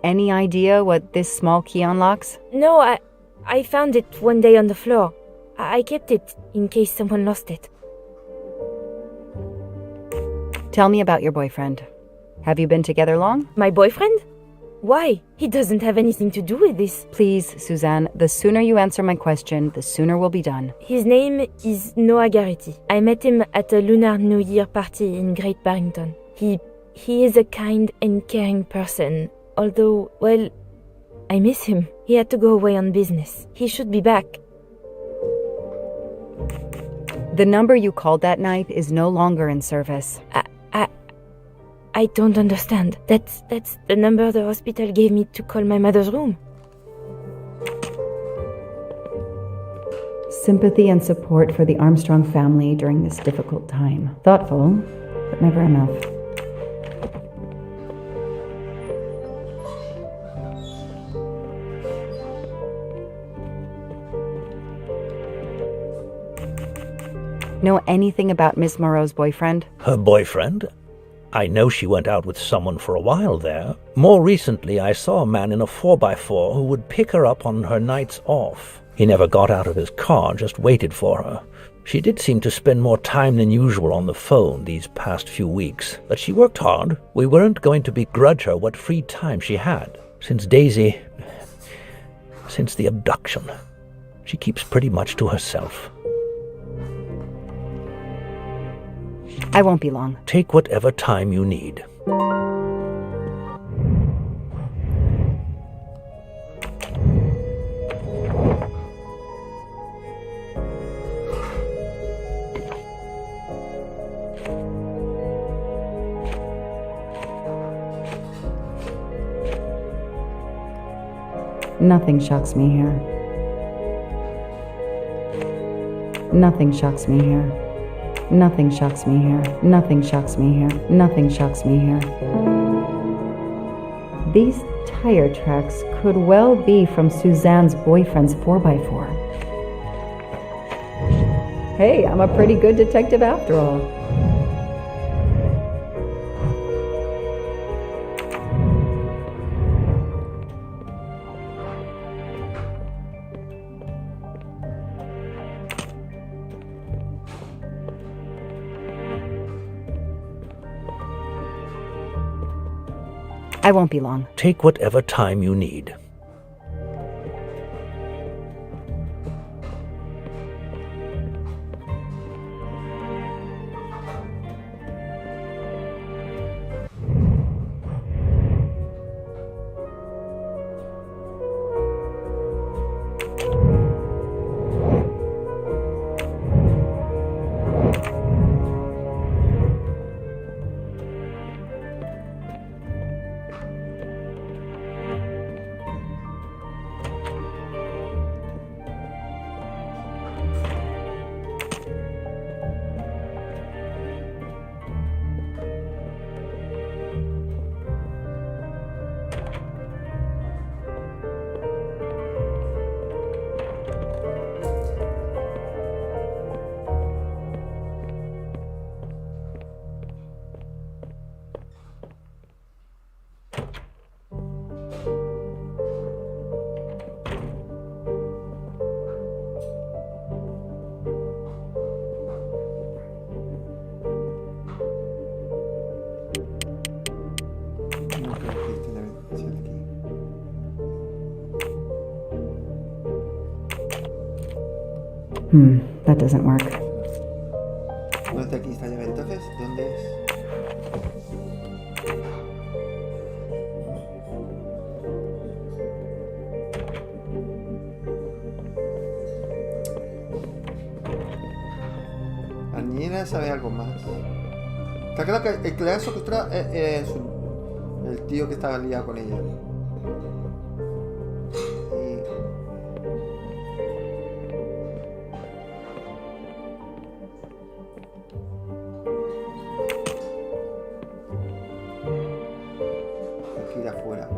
Any idea what this small key unlocks? No, I found it one day on the floor. I kept it in case someone lost it. Tell me about your boyfriend. Have you been together long? My boyfriend? Why? He doesn't have anything to do with this. Please, Suzanne, the sooner you answer my question, the sooner we'll be done. His name is Noah Garrity. I met him at a Lunar New Year party in Great Barrington. He is a kind and caring person, although, well, I miss him. He had to go away on business. He should be back. The number you called that night is no longer in service. I don't understand. That's the number the hospital gave me to call my mother's room. Sympathy and support for the Armstrong family during this difficult time. Thoughtful, but never enough. Know anything about Miss Moreau's boyfriend? Her boyfriend? I know she went out with someone for a while there. More recently, I saw a man in a 4x4 who would pick her up on her nights off. He never got out of his car, just waited for her. She did seem to spend more time than usual on the phone these past few weeks, but she worked hard. We weren't going to begrudge her what free time she had. Since the abduction, she keeps pretty much to herself. I won't be long. Take whatever time you need. Nothing shocks me here. Nothing shocks me here. Nothing shocks me here. Nothing shocks me here. Nothing shocks me here. These tire tracks could well be from Suzanne's boyfriend's 4x4. Hey, I'm a pretty good detective after all. I won't be long. Take whatever time you need. That doesn't work. No es de aquí esta llave, entonces, ¿dónde es? La niñera sabe algo más. Está claro que el que le ha secuestrado es el tío que estaba liado con ella. Aquí de afuera.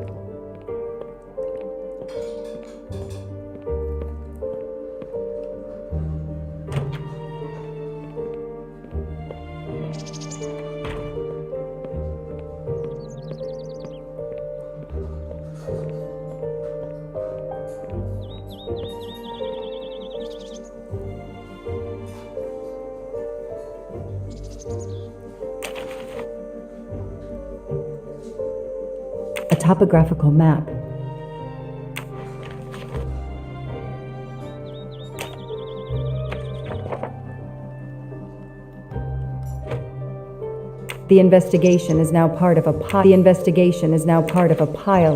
A topographical map. The investigation is now part of a pile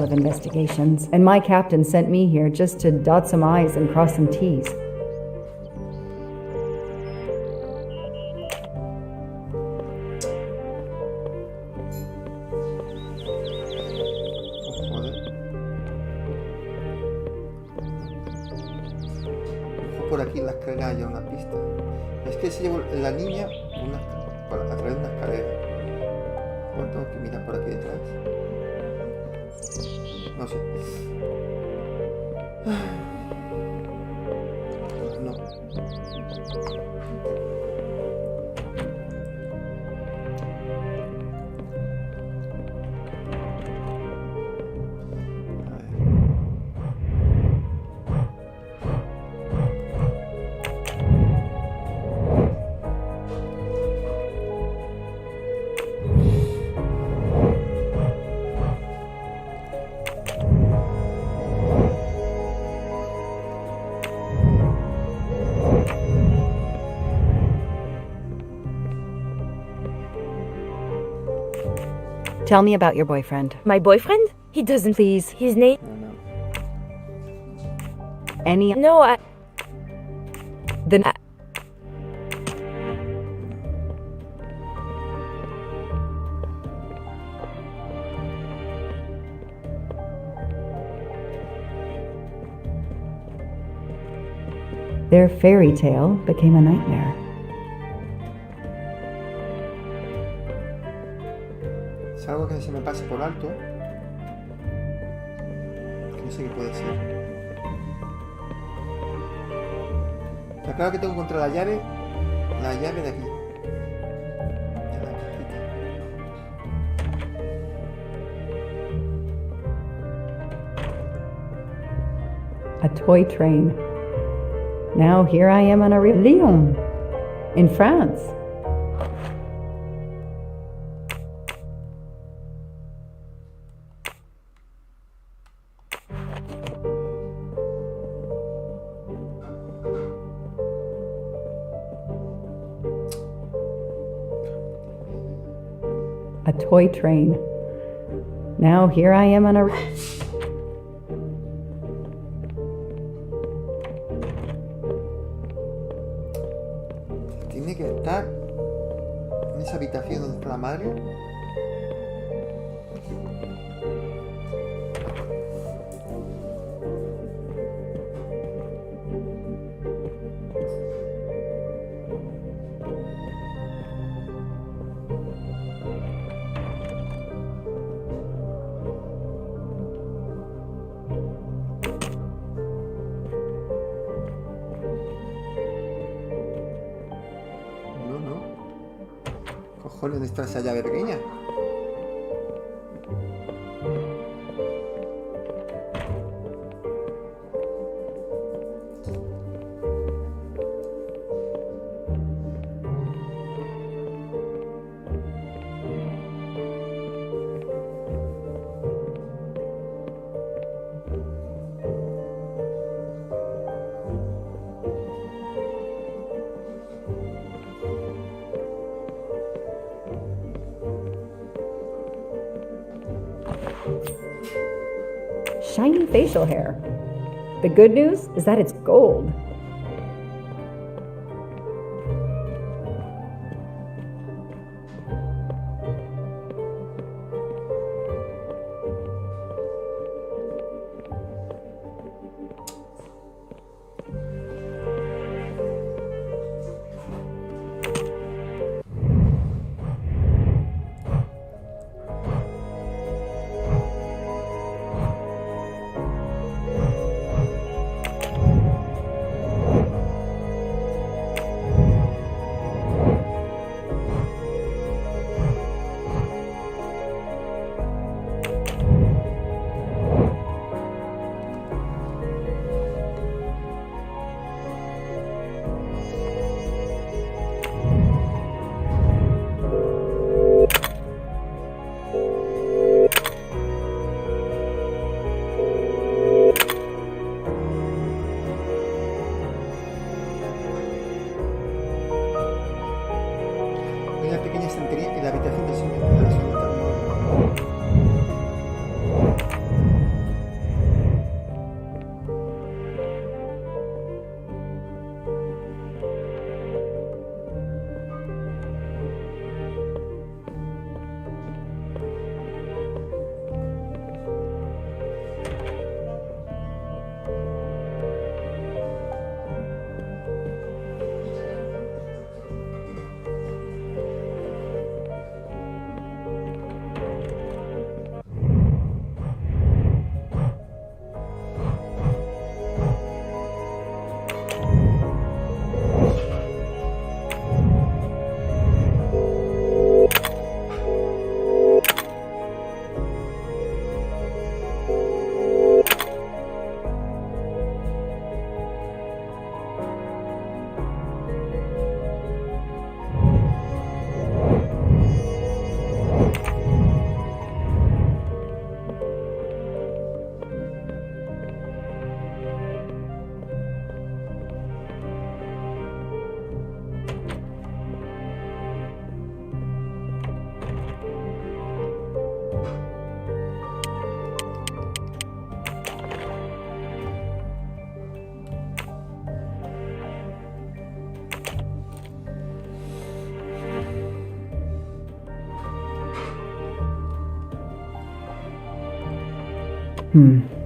of investigations, and my captain sent me here just to dot some I's and cross some T's. Por aquí en la escalera hay una pista. Es que se llevó la niña a través de una escalera. Bueno, tengo que mirar por aquí detrás. No sé. No. Tell me about your boyfriend. My boyfriend? He doesn't. Please. His name? No. Any... No, I. Then... Their fairy tale became a nightmare. Es algo que se me pase por alto. No sé qué puede ser. Está claro que tengo que encontrar la llave de aquí. De la cajita. A toy train. Now here I am on a real Lyon, in France. A toy train. Now here I am on a... Tiene que estar en esa habitación donde está la madre. ¿Dónde está esa llave pequeña? shiny facial hair. The good news is that it's gold.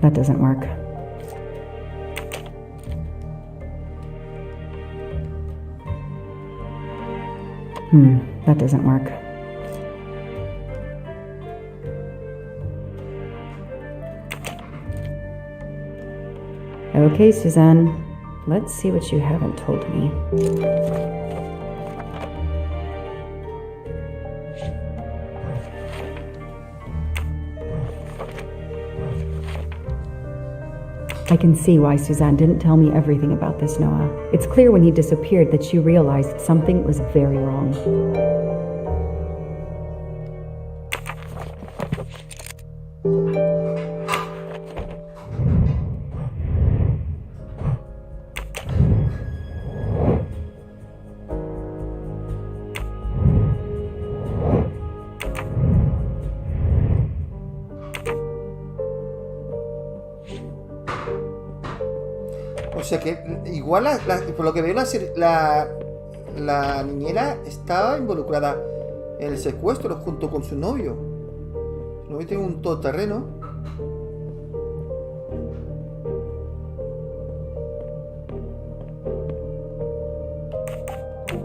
That doesn't work. That doesn't work. Okay, Suzanne, let's see what you haven't told me. I can see why Suzanne didn't tell me everything about this, Noah. It's clear when he disappeared that she realized something was very wrong. O sea que igual por lo que veo la niñera estaba involucrada en el secuestro junto con su novio. Su novio tiene un todoterreno.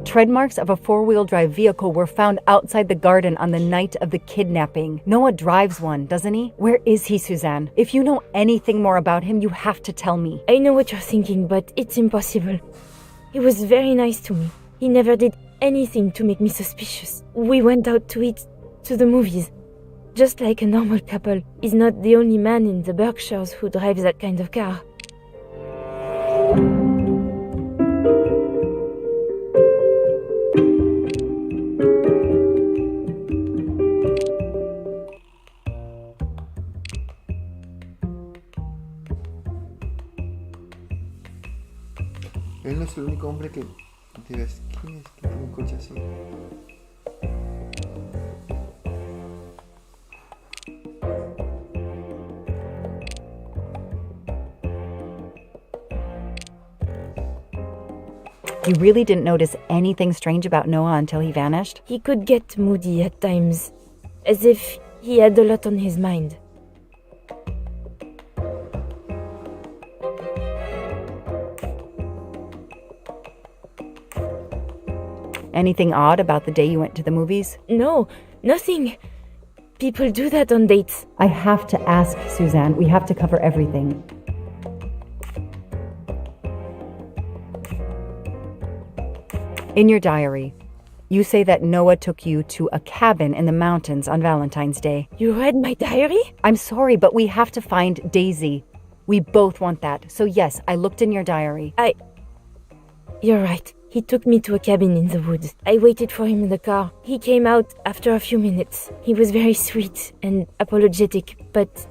Tread marks of a four-wheel drive vehicle were found outside the garden on the night of the kidnapping. Noah drives one, doesn't he? Where is he, Suzanne? If you know anything more about him, you have to tell me. I know what you're thinking, but it's impossible. He was very nice to me. He never did anything to make me suspicious. We went out to eat, to the movies. Just like a normal couple. He's not the only man in the Berkshires who drives that kind of car. Él no es el único hombre que tiene un coche así. You really didn't notice anything strange about Noah until he vanished? He could get moody at times, as if he had a lot on his mind. Anything odd about the day you went to the movies? No, nothing. People do that on dates. I have to ask, Suzanne. We have to cover everything. In your diary, you say that Noah took you to a cabin in the mountains on Valentine's Day. You read my diary? I'm sorry, but we have to find Daisy. We both want that. So yes, I looked in your diary. You're right. He took me to a cabin in the woods. I waited for him in the car. He came out after a few minutes. He was very sweet and apologetic, but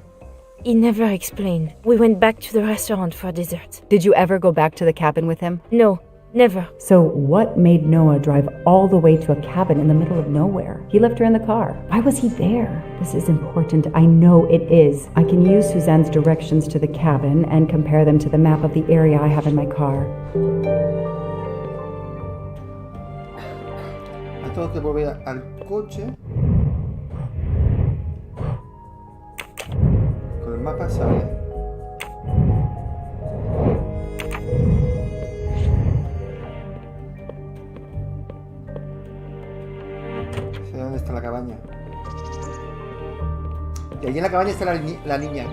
he never explained. We went back to the restaurant for dessert. Did you ever go back to the cabin with him? No, never. So what made Noah drive all the way to a cabin in the middle of nowhere? He left her in the car. Why was he there? This is important. I know it is. I can use Suzanne's directions to the cabin and compare them to the map of the area I have in my car. Tengo que volver al coche. Con el mapa sale. Sé dónde está la cabaña. Y allí en la cabaña está la niña.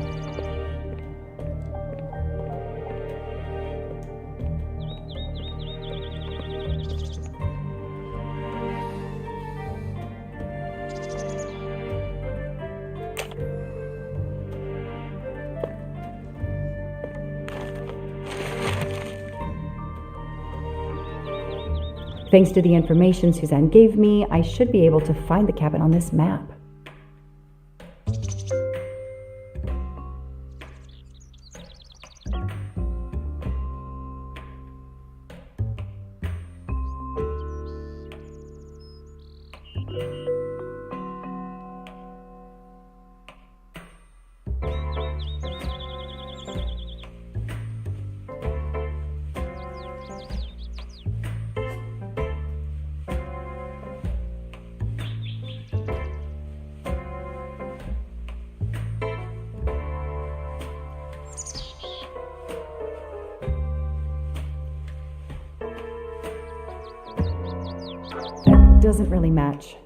Thanks to the information Suzanne gave me, I should be able to find the cabin on this map. Doesn't really match.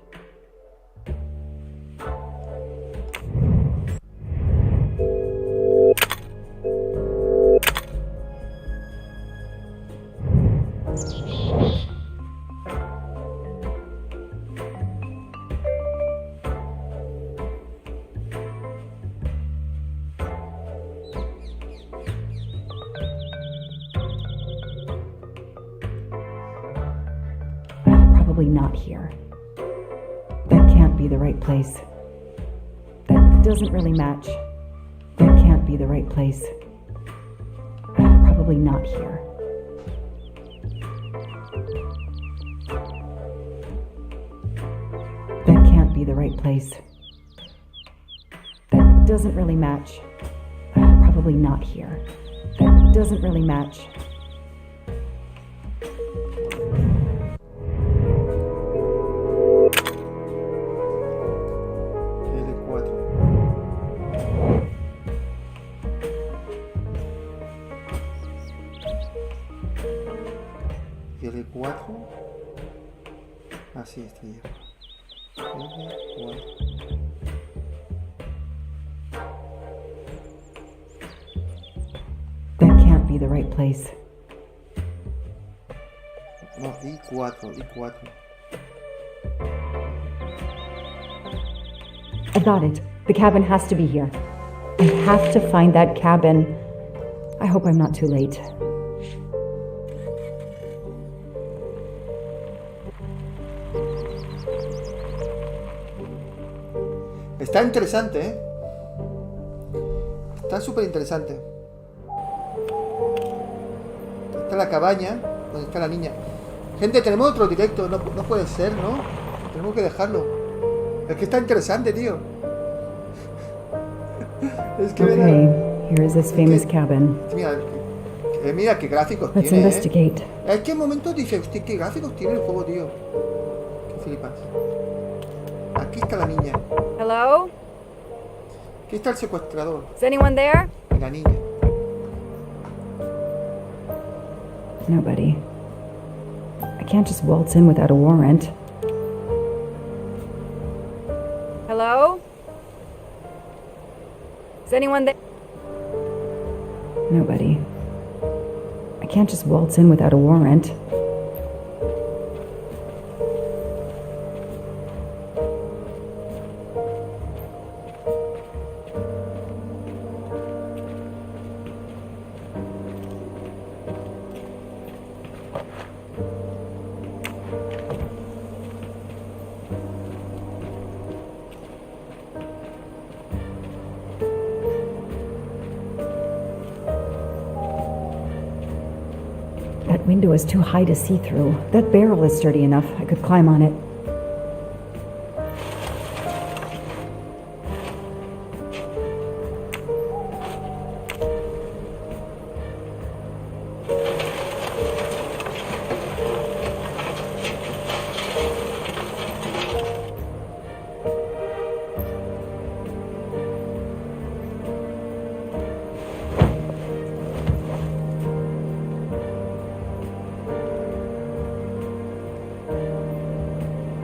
Probably not here. That can't be the right place. That doesn't really match. That can't be the right place. Probably not here. That can't be the right place. That doesn't really match. Probably not here. That doesn't really match. L4. Ah, sí, está ya. L4. That can't be the right place. No, I4. I got it. The cabin has to be here. I have to find that cabin. I hope I'm not too late. Está interesante, ¿eh? Está súper interesante. Está la cabaña, donde está la niña. Gente, tenemos otro directo. No puede ser, ¿no? Tenemos que dejarlo. Es que está interesante, tío. Es que Okay, here is this famous cabin. Mira qué gráficos Let's tiene, investigate. Es que en momento dice, hostia, qué gráficos tiene el juego, tío. Qué flipas. Aquí está la niña. Hello? Aquí está el secuestrador. Is anyone there? Y la niña. Nobody. I can't just waltz in without a warrant. Hello? Is anyone there? Nobody. I can't just waltz in without a warrant. That window is too high to see through. That barrel is sturdy enough. I could climb on it.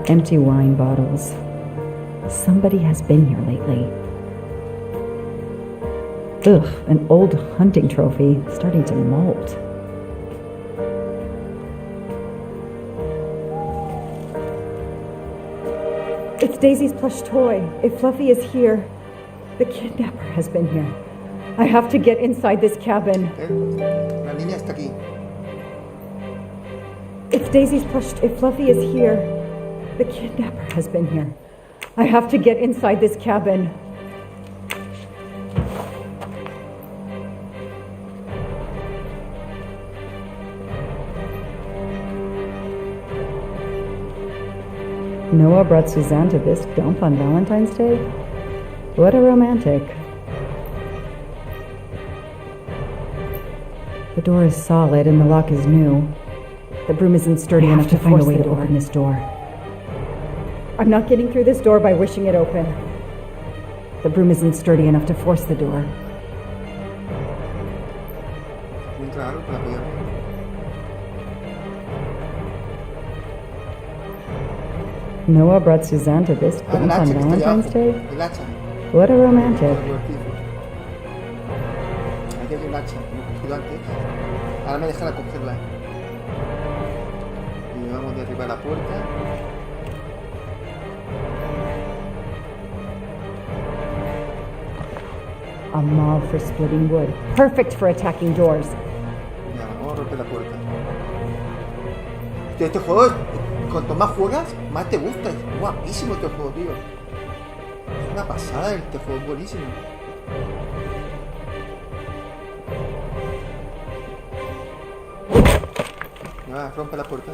Empty wine bottles. Somebody has been here lately. Ugh, an old hunting trophy starting to molt. It's Daisy's plush toy. If Fluffy is here, the kidnapper has been here. I have to get inside this cabin. La niña está aquí. It's Daisy's plush. If Fluffy is here, the kidnapper has been here. I have to get inside this cabin. Noah brought Suzanne to this dump on Valentine's Day? What a romantic. The door is solid and the lock is new. The broom isn't sturdy enough to find a way to open this door. I'm not getting through this door by wishing it open. The broom isn't sturdy enough to force the door. Entra algo para pillar. Noah brought Suzanne to this El dump on hacha que está allá Valentine's abajo. Day? El hacha. What a romantic. El huertizo. Aquí hay un hacha. Lo he cogido antes. Ahora me dejará cogerla. Y vamos de arriba a la puerta. A maul for splitting wood. Perfect for attacking doors. Ya, vamos a romper la puerta. Tío, este juego, cuanto más juegas, más te gusta. Es guapísimo este juego, tío. Es una pasada, este juego es buenísimo. Ya, rompe la puerta.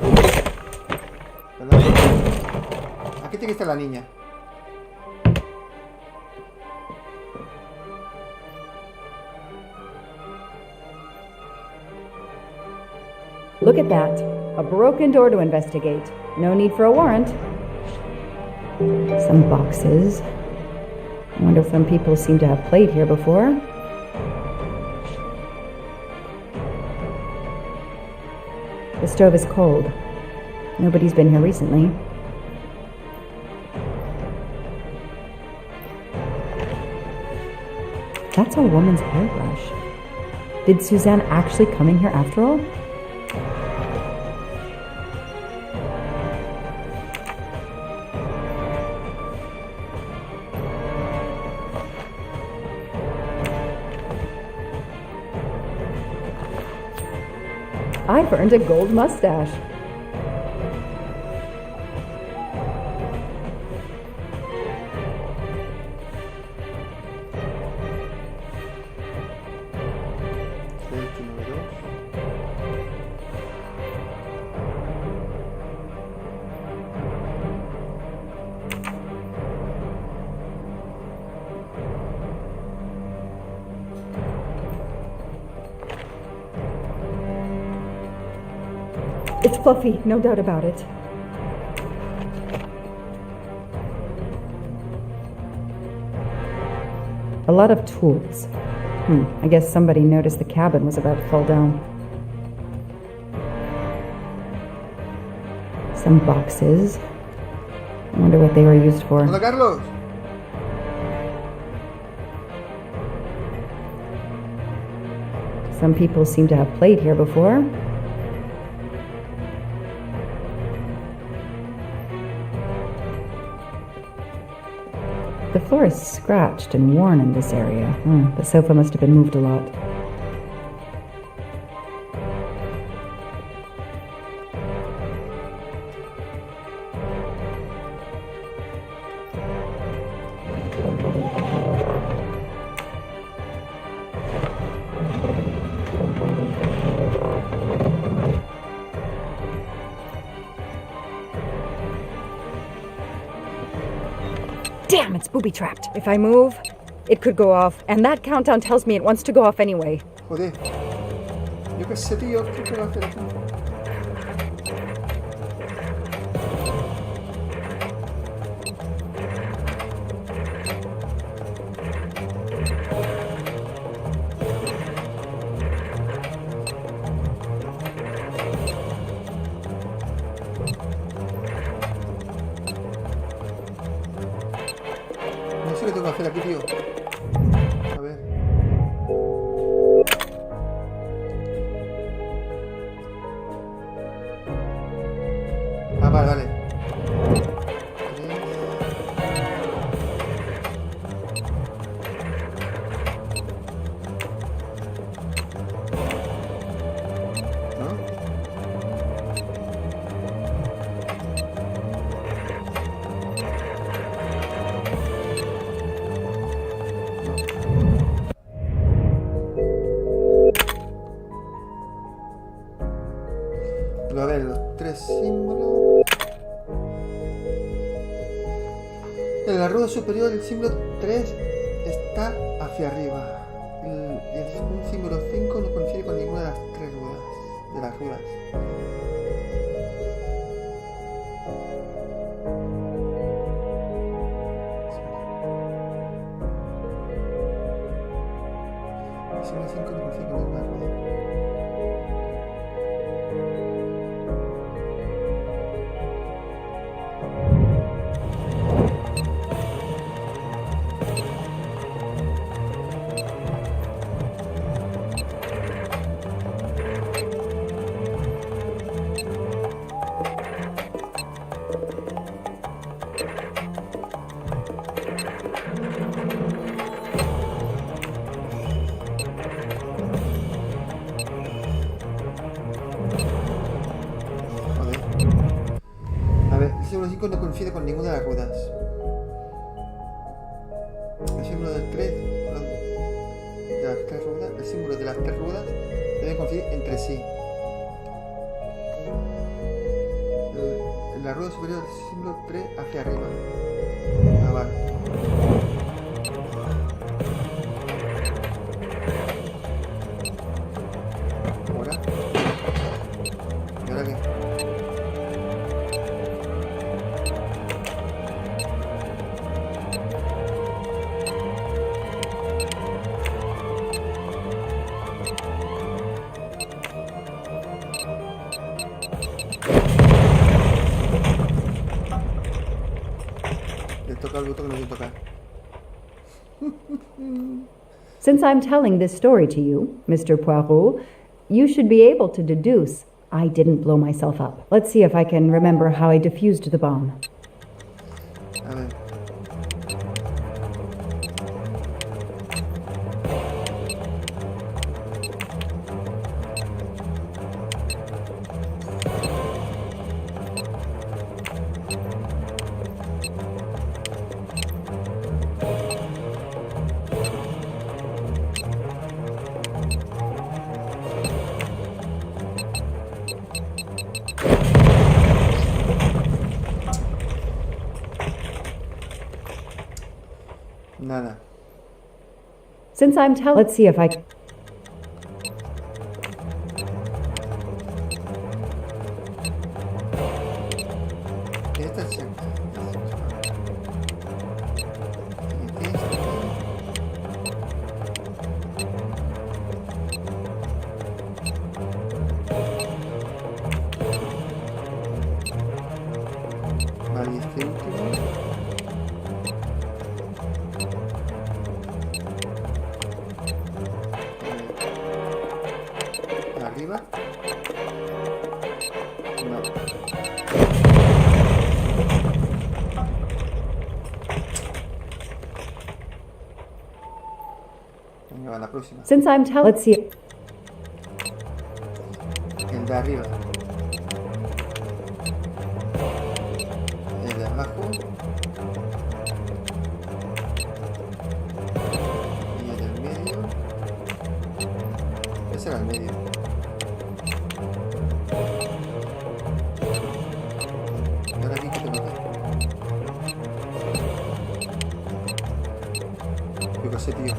Aquí tiene que estar la niña. Look at that. A broken door to investigate. No need for a warrant. Some boxes. I wonder if some people seem to have played here before. The stove is cold. Nobody's been here recently. That's a woman's hairbrush. Did Suzanne actually come in here after all? I've earned a gold mustache. It's fluffy, no doubt about it. A lot of tools. I guess somebody noticed the cabin was about to fall down. Some boxes. I wonder what they were used for. Hola, Carlos. Some people seem to have played here before. The floor is scratched and worn in this area. The sofa must have been moved a lot. Damn, it's booby-trapped. If I move, it could go off. And that countdown tells me it wants to go off anyway. Joder. Yo qué sé, tío. ¿Qué va a hacer aquí? No sé qué tengo que hacer aquí, tío. A ver. Ah, vale, vale. ¿No? A ver, los tres símbolos. En la rueda superior el símbolo 3 está hacia arriba. Un símbolo 5 no coincide con ninguna de las tres ruedas. De las ruedas. El símbolo 5 no coincide con ninguna rueda. El símbolo 5 no coincide con ninguna de las ruedas. El símbolo del 3 de las tres ruedas, el símbolo de las tres ruedas deben coincidir entre sí. En la rueda superior el símbolo 3 hacia arriba. Ah, vale. Ahora. ¿Y ahora qué? Toca el botón que no quiero tocar. Since I'm telling this story to you, Mr. Poirot, you should be able to deduce I didn't blow myself up. Let's see if I can remember how I defused the bomb. A ver. Nada. Since I'm telling, let's see if I. Venga, va, la próxima. Since I'm telling, let's see. El de arriba. El de abajo. Y el del medio. Ese era el medio. Y ahora aquí, ¿qué te toca? Yo qué sé, tío.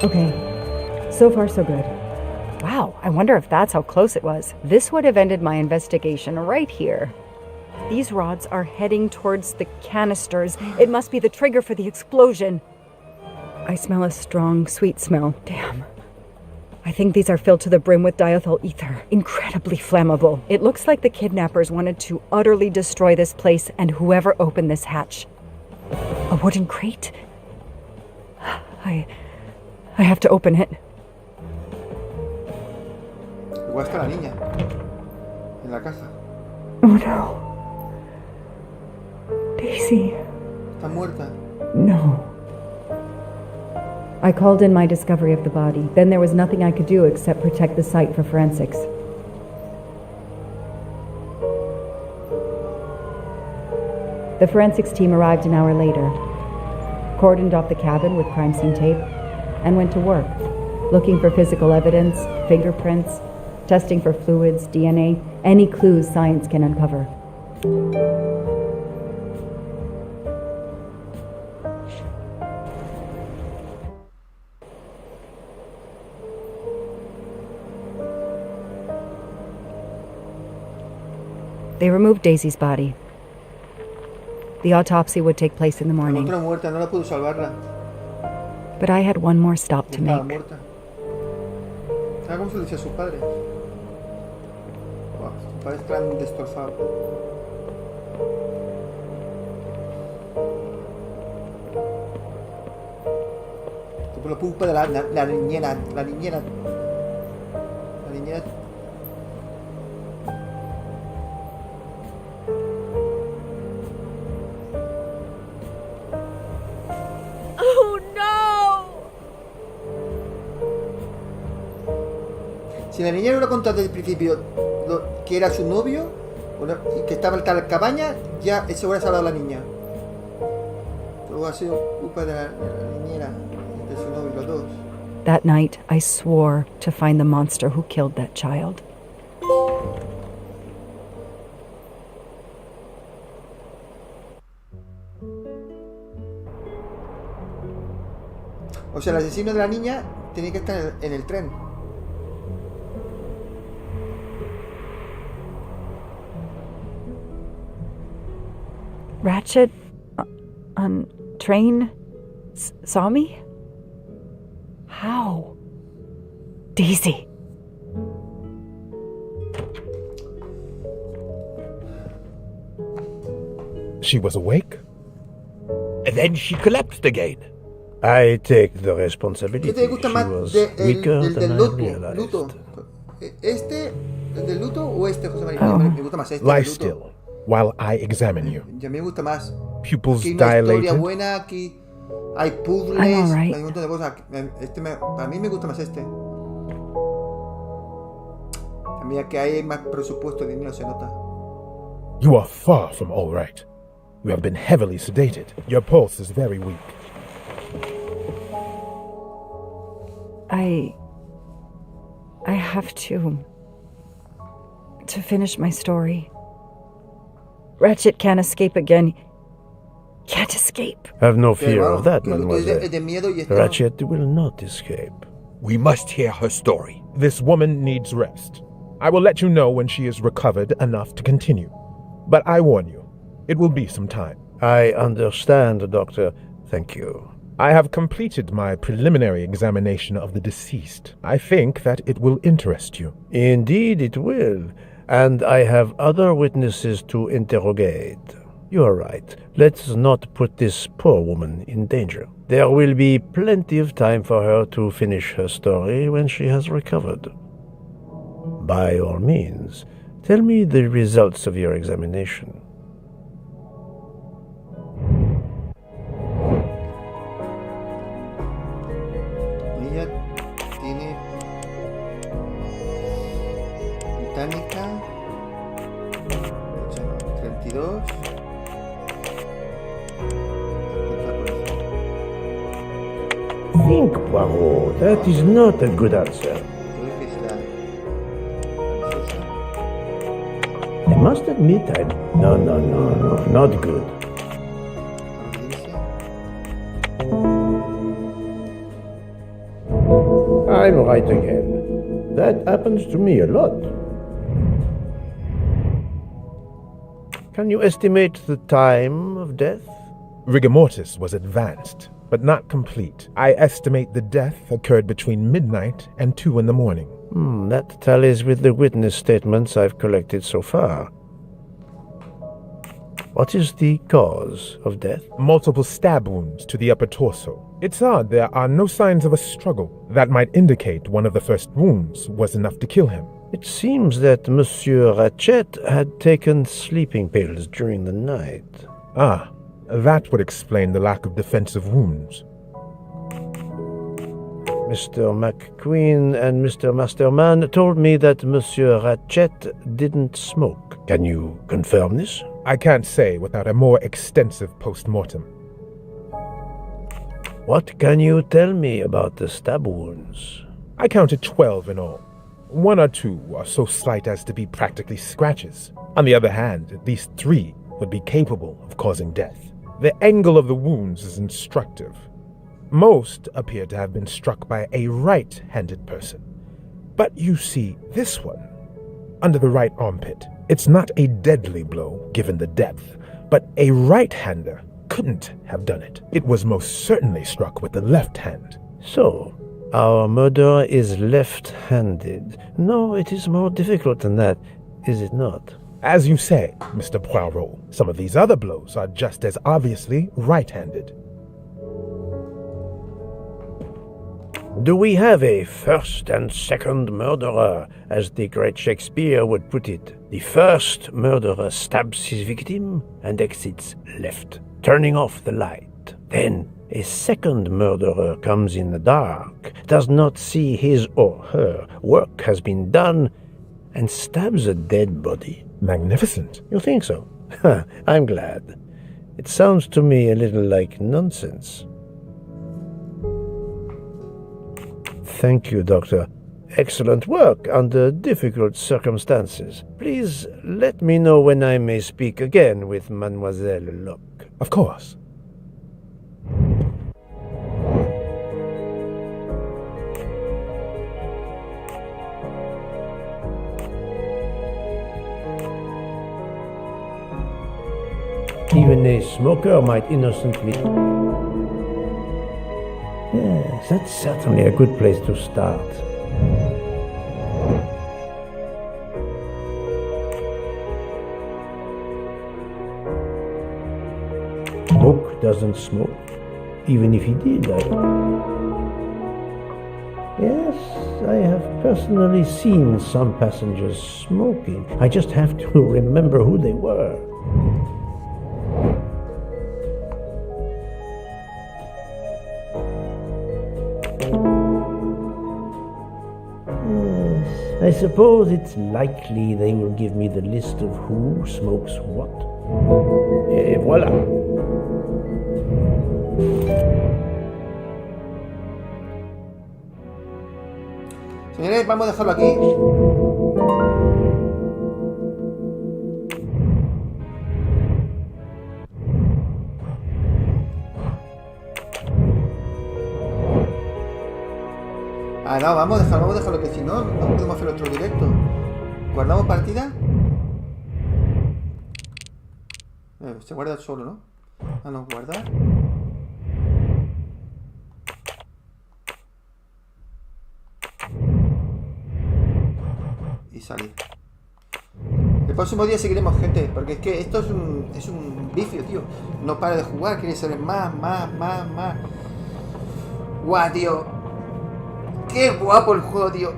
Okay, so far so good. Wow, I wonder if that's how close it was. This would have ended my investigation right here. These rods are heading towards the canisters. It must be the trigger for the explosion. I smell a strong, sweet smell. Damn. I think these are filled to the brim with diethyl ether. Incredibly flammable. It looks like the kidnappers wanted to utterly destroy this place and whoever opened this hatch. A wooden crate? I have to open it. Igual está la niña. En la caja. Oh no. Daisy. Está muerta. No. I called in my discovery of the body. Then there was nothing I could do except protect the site for forensics. The forensics team arrived an hour later, cordoned off the cabin with crime scene tape, and went to work, looking for physical evidence, fingerprints, testing for fluids, DNA, any clues science can uncover. They removed Daisy's body. The autopsy would take place in the morning. Otra muerta, no la pudo salvarla. But I had one more stop to Estaba make. muerta. ¿Sabes cómo se lo decía a sus padres? Wow, sus padres están destrozados. Por la culpa de la niñera. La niñera. La niñera. Oh no! Si la niña no hubiera contado desde el principio que era su novio y que estaba en tal cabaña, ya se hubiera salvado la niña. Luego ha sido culpa de la niñera, de su novio, los dos. That night, I swore to find the monster who killed that child. O sea, el asesino de la niña tenía que estar en el tren. Ratchet on train saw me? How? Daisy. She was awake? And then she collapsed again. I take the ¿Qué responsibility. te gusta She más was el weaker than del I luto? realized. ¿El del luto o este, José María? Oh. Me gusta más este. Lie el luto. still while I examine you. Ya me gusta más. Pupils Aquí hay una historia dilated. buena, aquí hay puzzles, I'm all right. hay un montón de cosas. Para mí me gusta más este. También que hay más presupuesto de dinero se nota. You are far from all right. You have been heavily sedated. Your pulse is very weak. I have to finish my story. Ratchet can't escape again. Can't escape. Have no Que, fear wow, of that, que es mademoiselle. de miedo y esto. Ratchet will not escape. We must hear her story. This woman needs rest. I will let you know when she is recovered enough to continue. But I warn you, it will be some time. I understand, Doctor. Thank you. I have completed my preliminary examination of the deceased. I think that it will interest you. Indeed it will. And I have other witnesses to interrogate. You are right. Let's not put this poor woman in danger. There will be plenty of time for her to finish her story when she has recovered. By all means, tell me the results of your examination. Ella tiene británica 32. Think, Poirot. That is not a good answer. Creo que será francesa. I must admit No, not good. Canadiense. I'm right again. That happens to me a lot. Can you estimate the time of death? Rigor mortis was advanced, but not complete. I estimate the death occurred between midnight and 2 in the morning. That tallies with the witness statements I've collected so far. What is the cause of death? Multiple stab wounds to the upper torso. It's odd there are no signs of a struggle. That might indicate one of the first wounds was enough to kill him. It seems that Monsieur Ratchet had taken sleeping pills during the night. Ah, that would explain the lack of defensive wounds. Mr. McQueen and Mr. Masterman told me that Monsieur Ratchet didn't smoke. Can you confirm this? I can't say without a more extensive post-mortem. What can you tell me about the stab wounds? I counted 12 in all. 1 or 2 are so slight as to be practically scratches. On the other hand, at least 3 would be capable of causing death. The angle of the wounds is instructive. Most appear to have been struck by a right-handed person. But you see, this one, under the right armpit, it's not a deadly blow given the depth, but a right-hander couldn't have done it. It was most certainly struck with the left hand. So, our murderer is left-handed. No, it is more difficult than that, is it not? As you say, Mr. Poirot, some of these other blows are just as obviously right-handed. Do we have a first and second murderer, as the great Shakespeare would put it? The first murderer stabs his victim and exits left, turning off the light. Then a second murderer comes in the dark, does not see his or her work has been done, and stabs a dead body. Magnificent. You think so? I'm glad. It sounds to me a little like nonsense. Thank you, Doctor. Excellent work under difficult circumstances. Please let me know when I may speak again with Mademoiselle Locke. Of course. Even a smoker might innocently... Yes, that's certainly a good place to start. Book doesn't smoke, even if he did. Yes, I have personally seen some passengers smoking. I just have to remember who they were. I suppose it's likely they will give me the list of who smokes what. Et voilà. Señores, vamos a dejarlo aquí. Ah, no, vamos a dejarlo, que si no, no podemos hacer otro directo. ¿Guardamos partida? Se guarda solo, ¿no? Ah, no, guardar. Y salir. El próximo día seguiremos, gente, porque es que esto es un vicio, tío. No para de jugar, quiere saber más. Guau, tío. Qué guapo el juego, tío.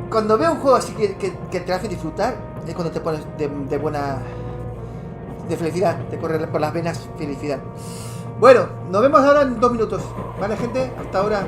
Cuando veo un juego así que te hace disfrutar, es cuando te pones de buena... de felicidad, te corre por las venas felicidad. Bueno, nos vemos ahora en 2 minutos. ¿Vale, gente? Hasta ahora.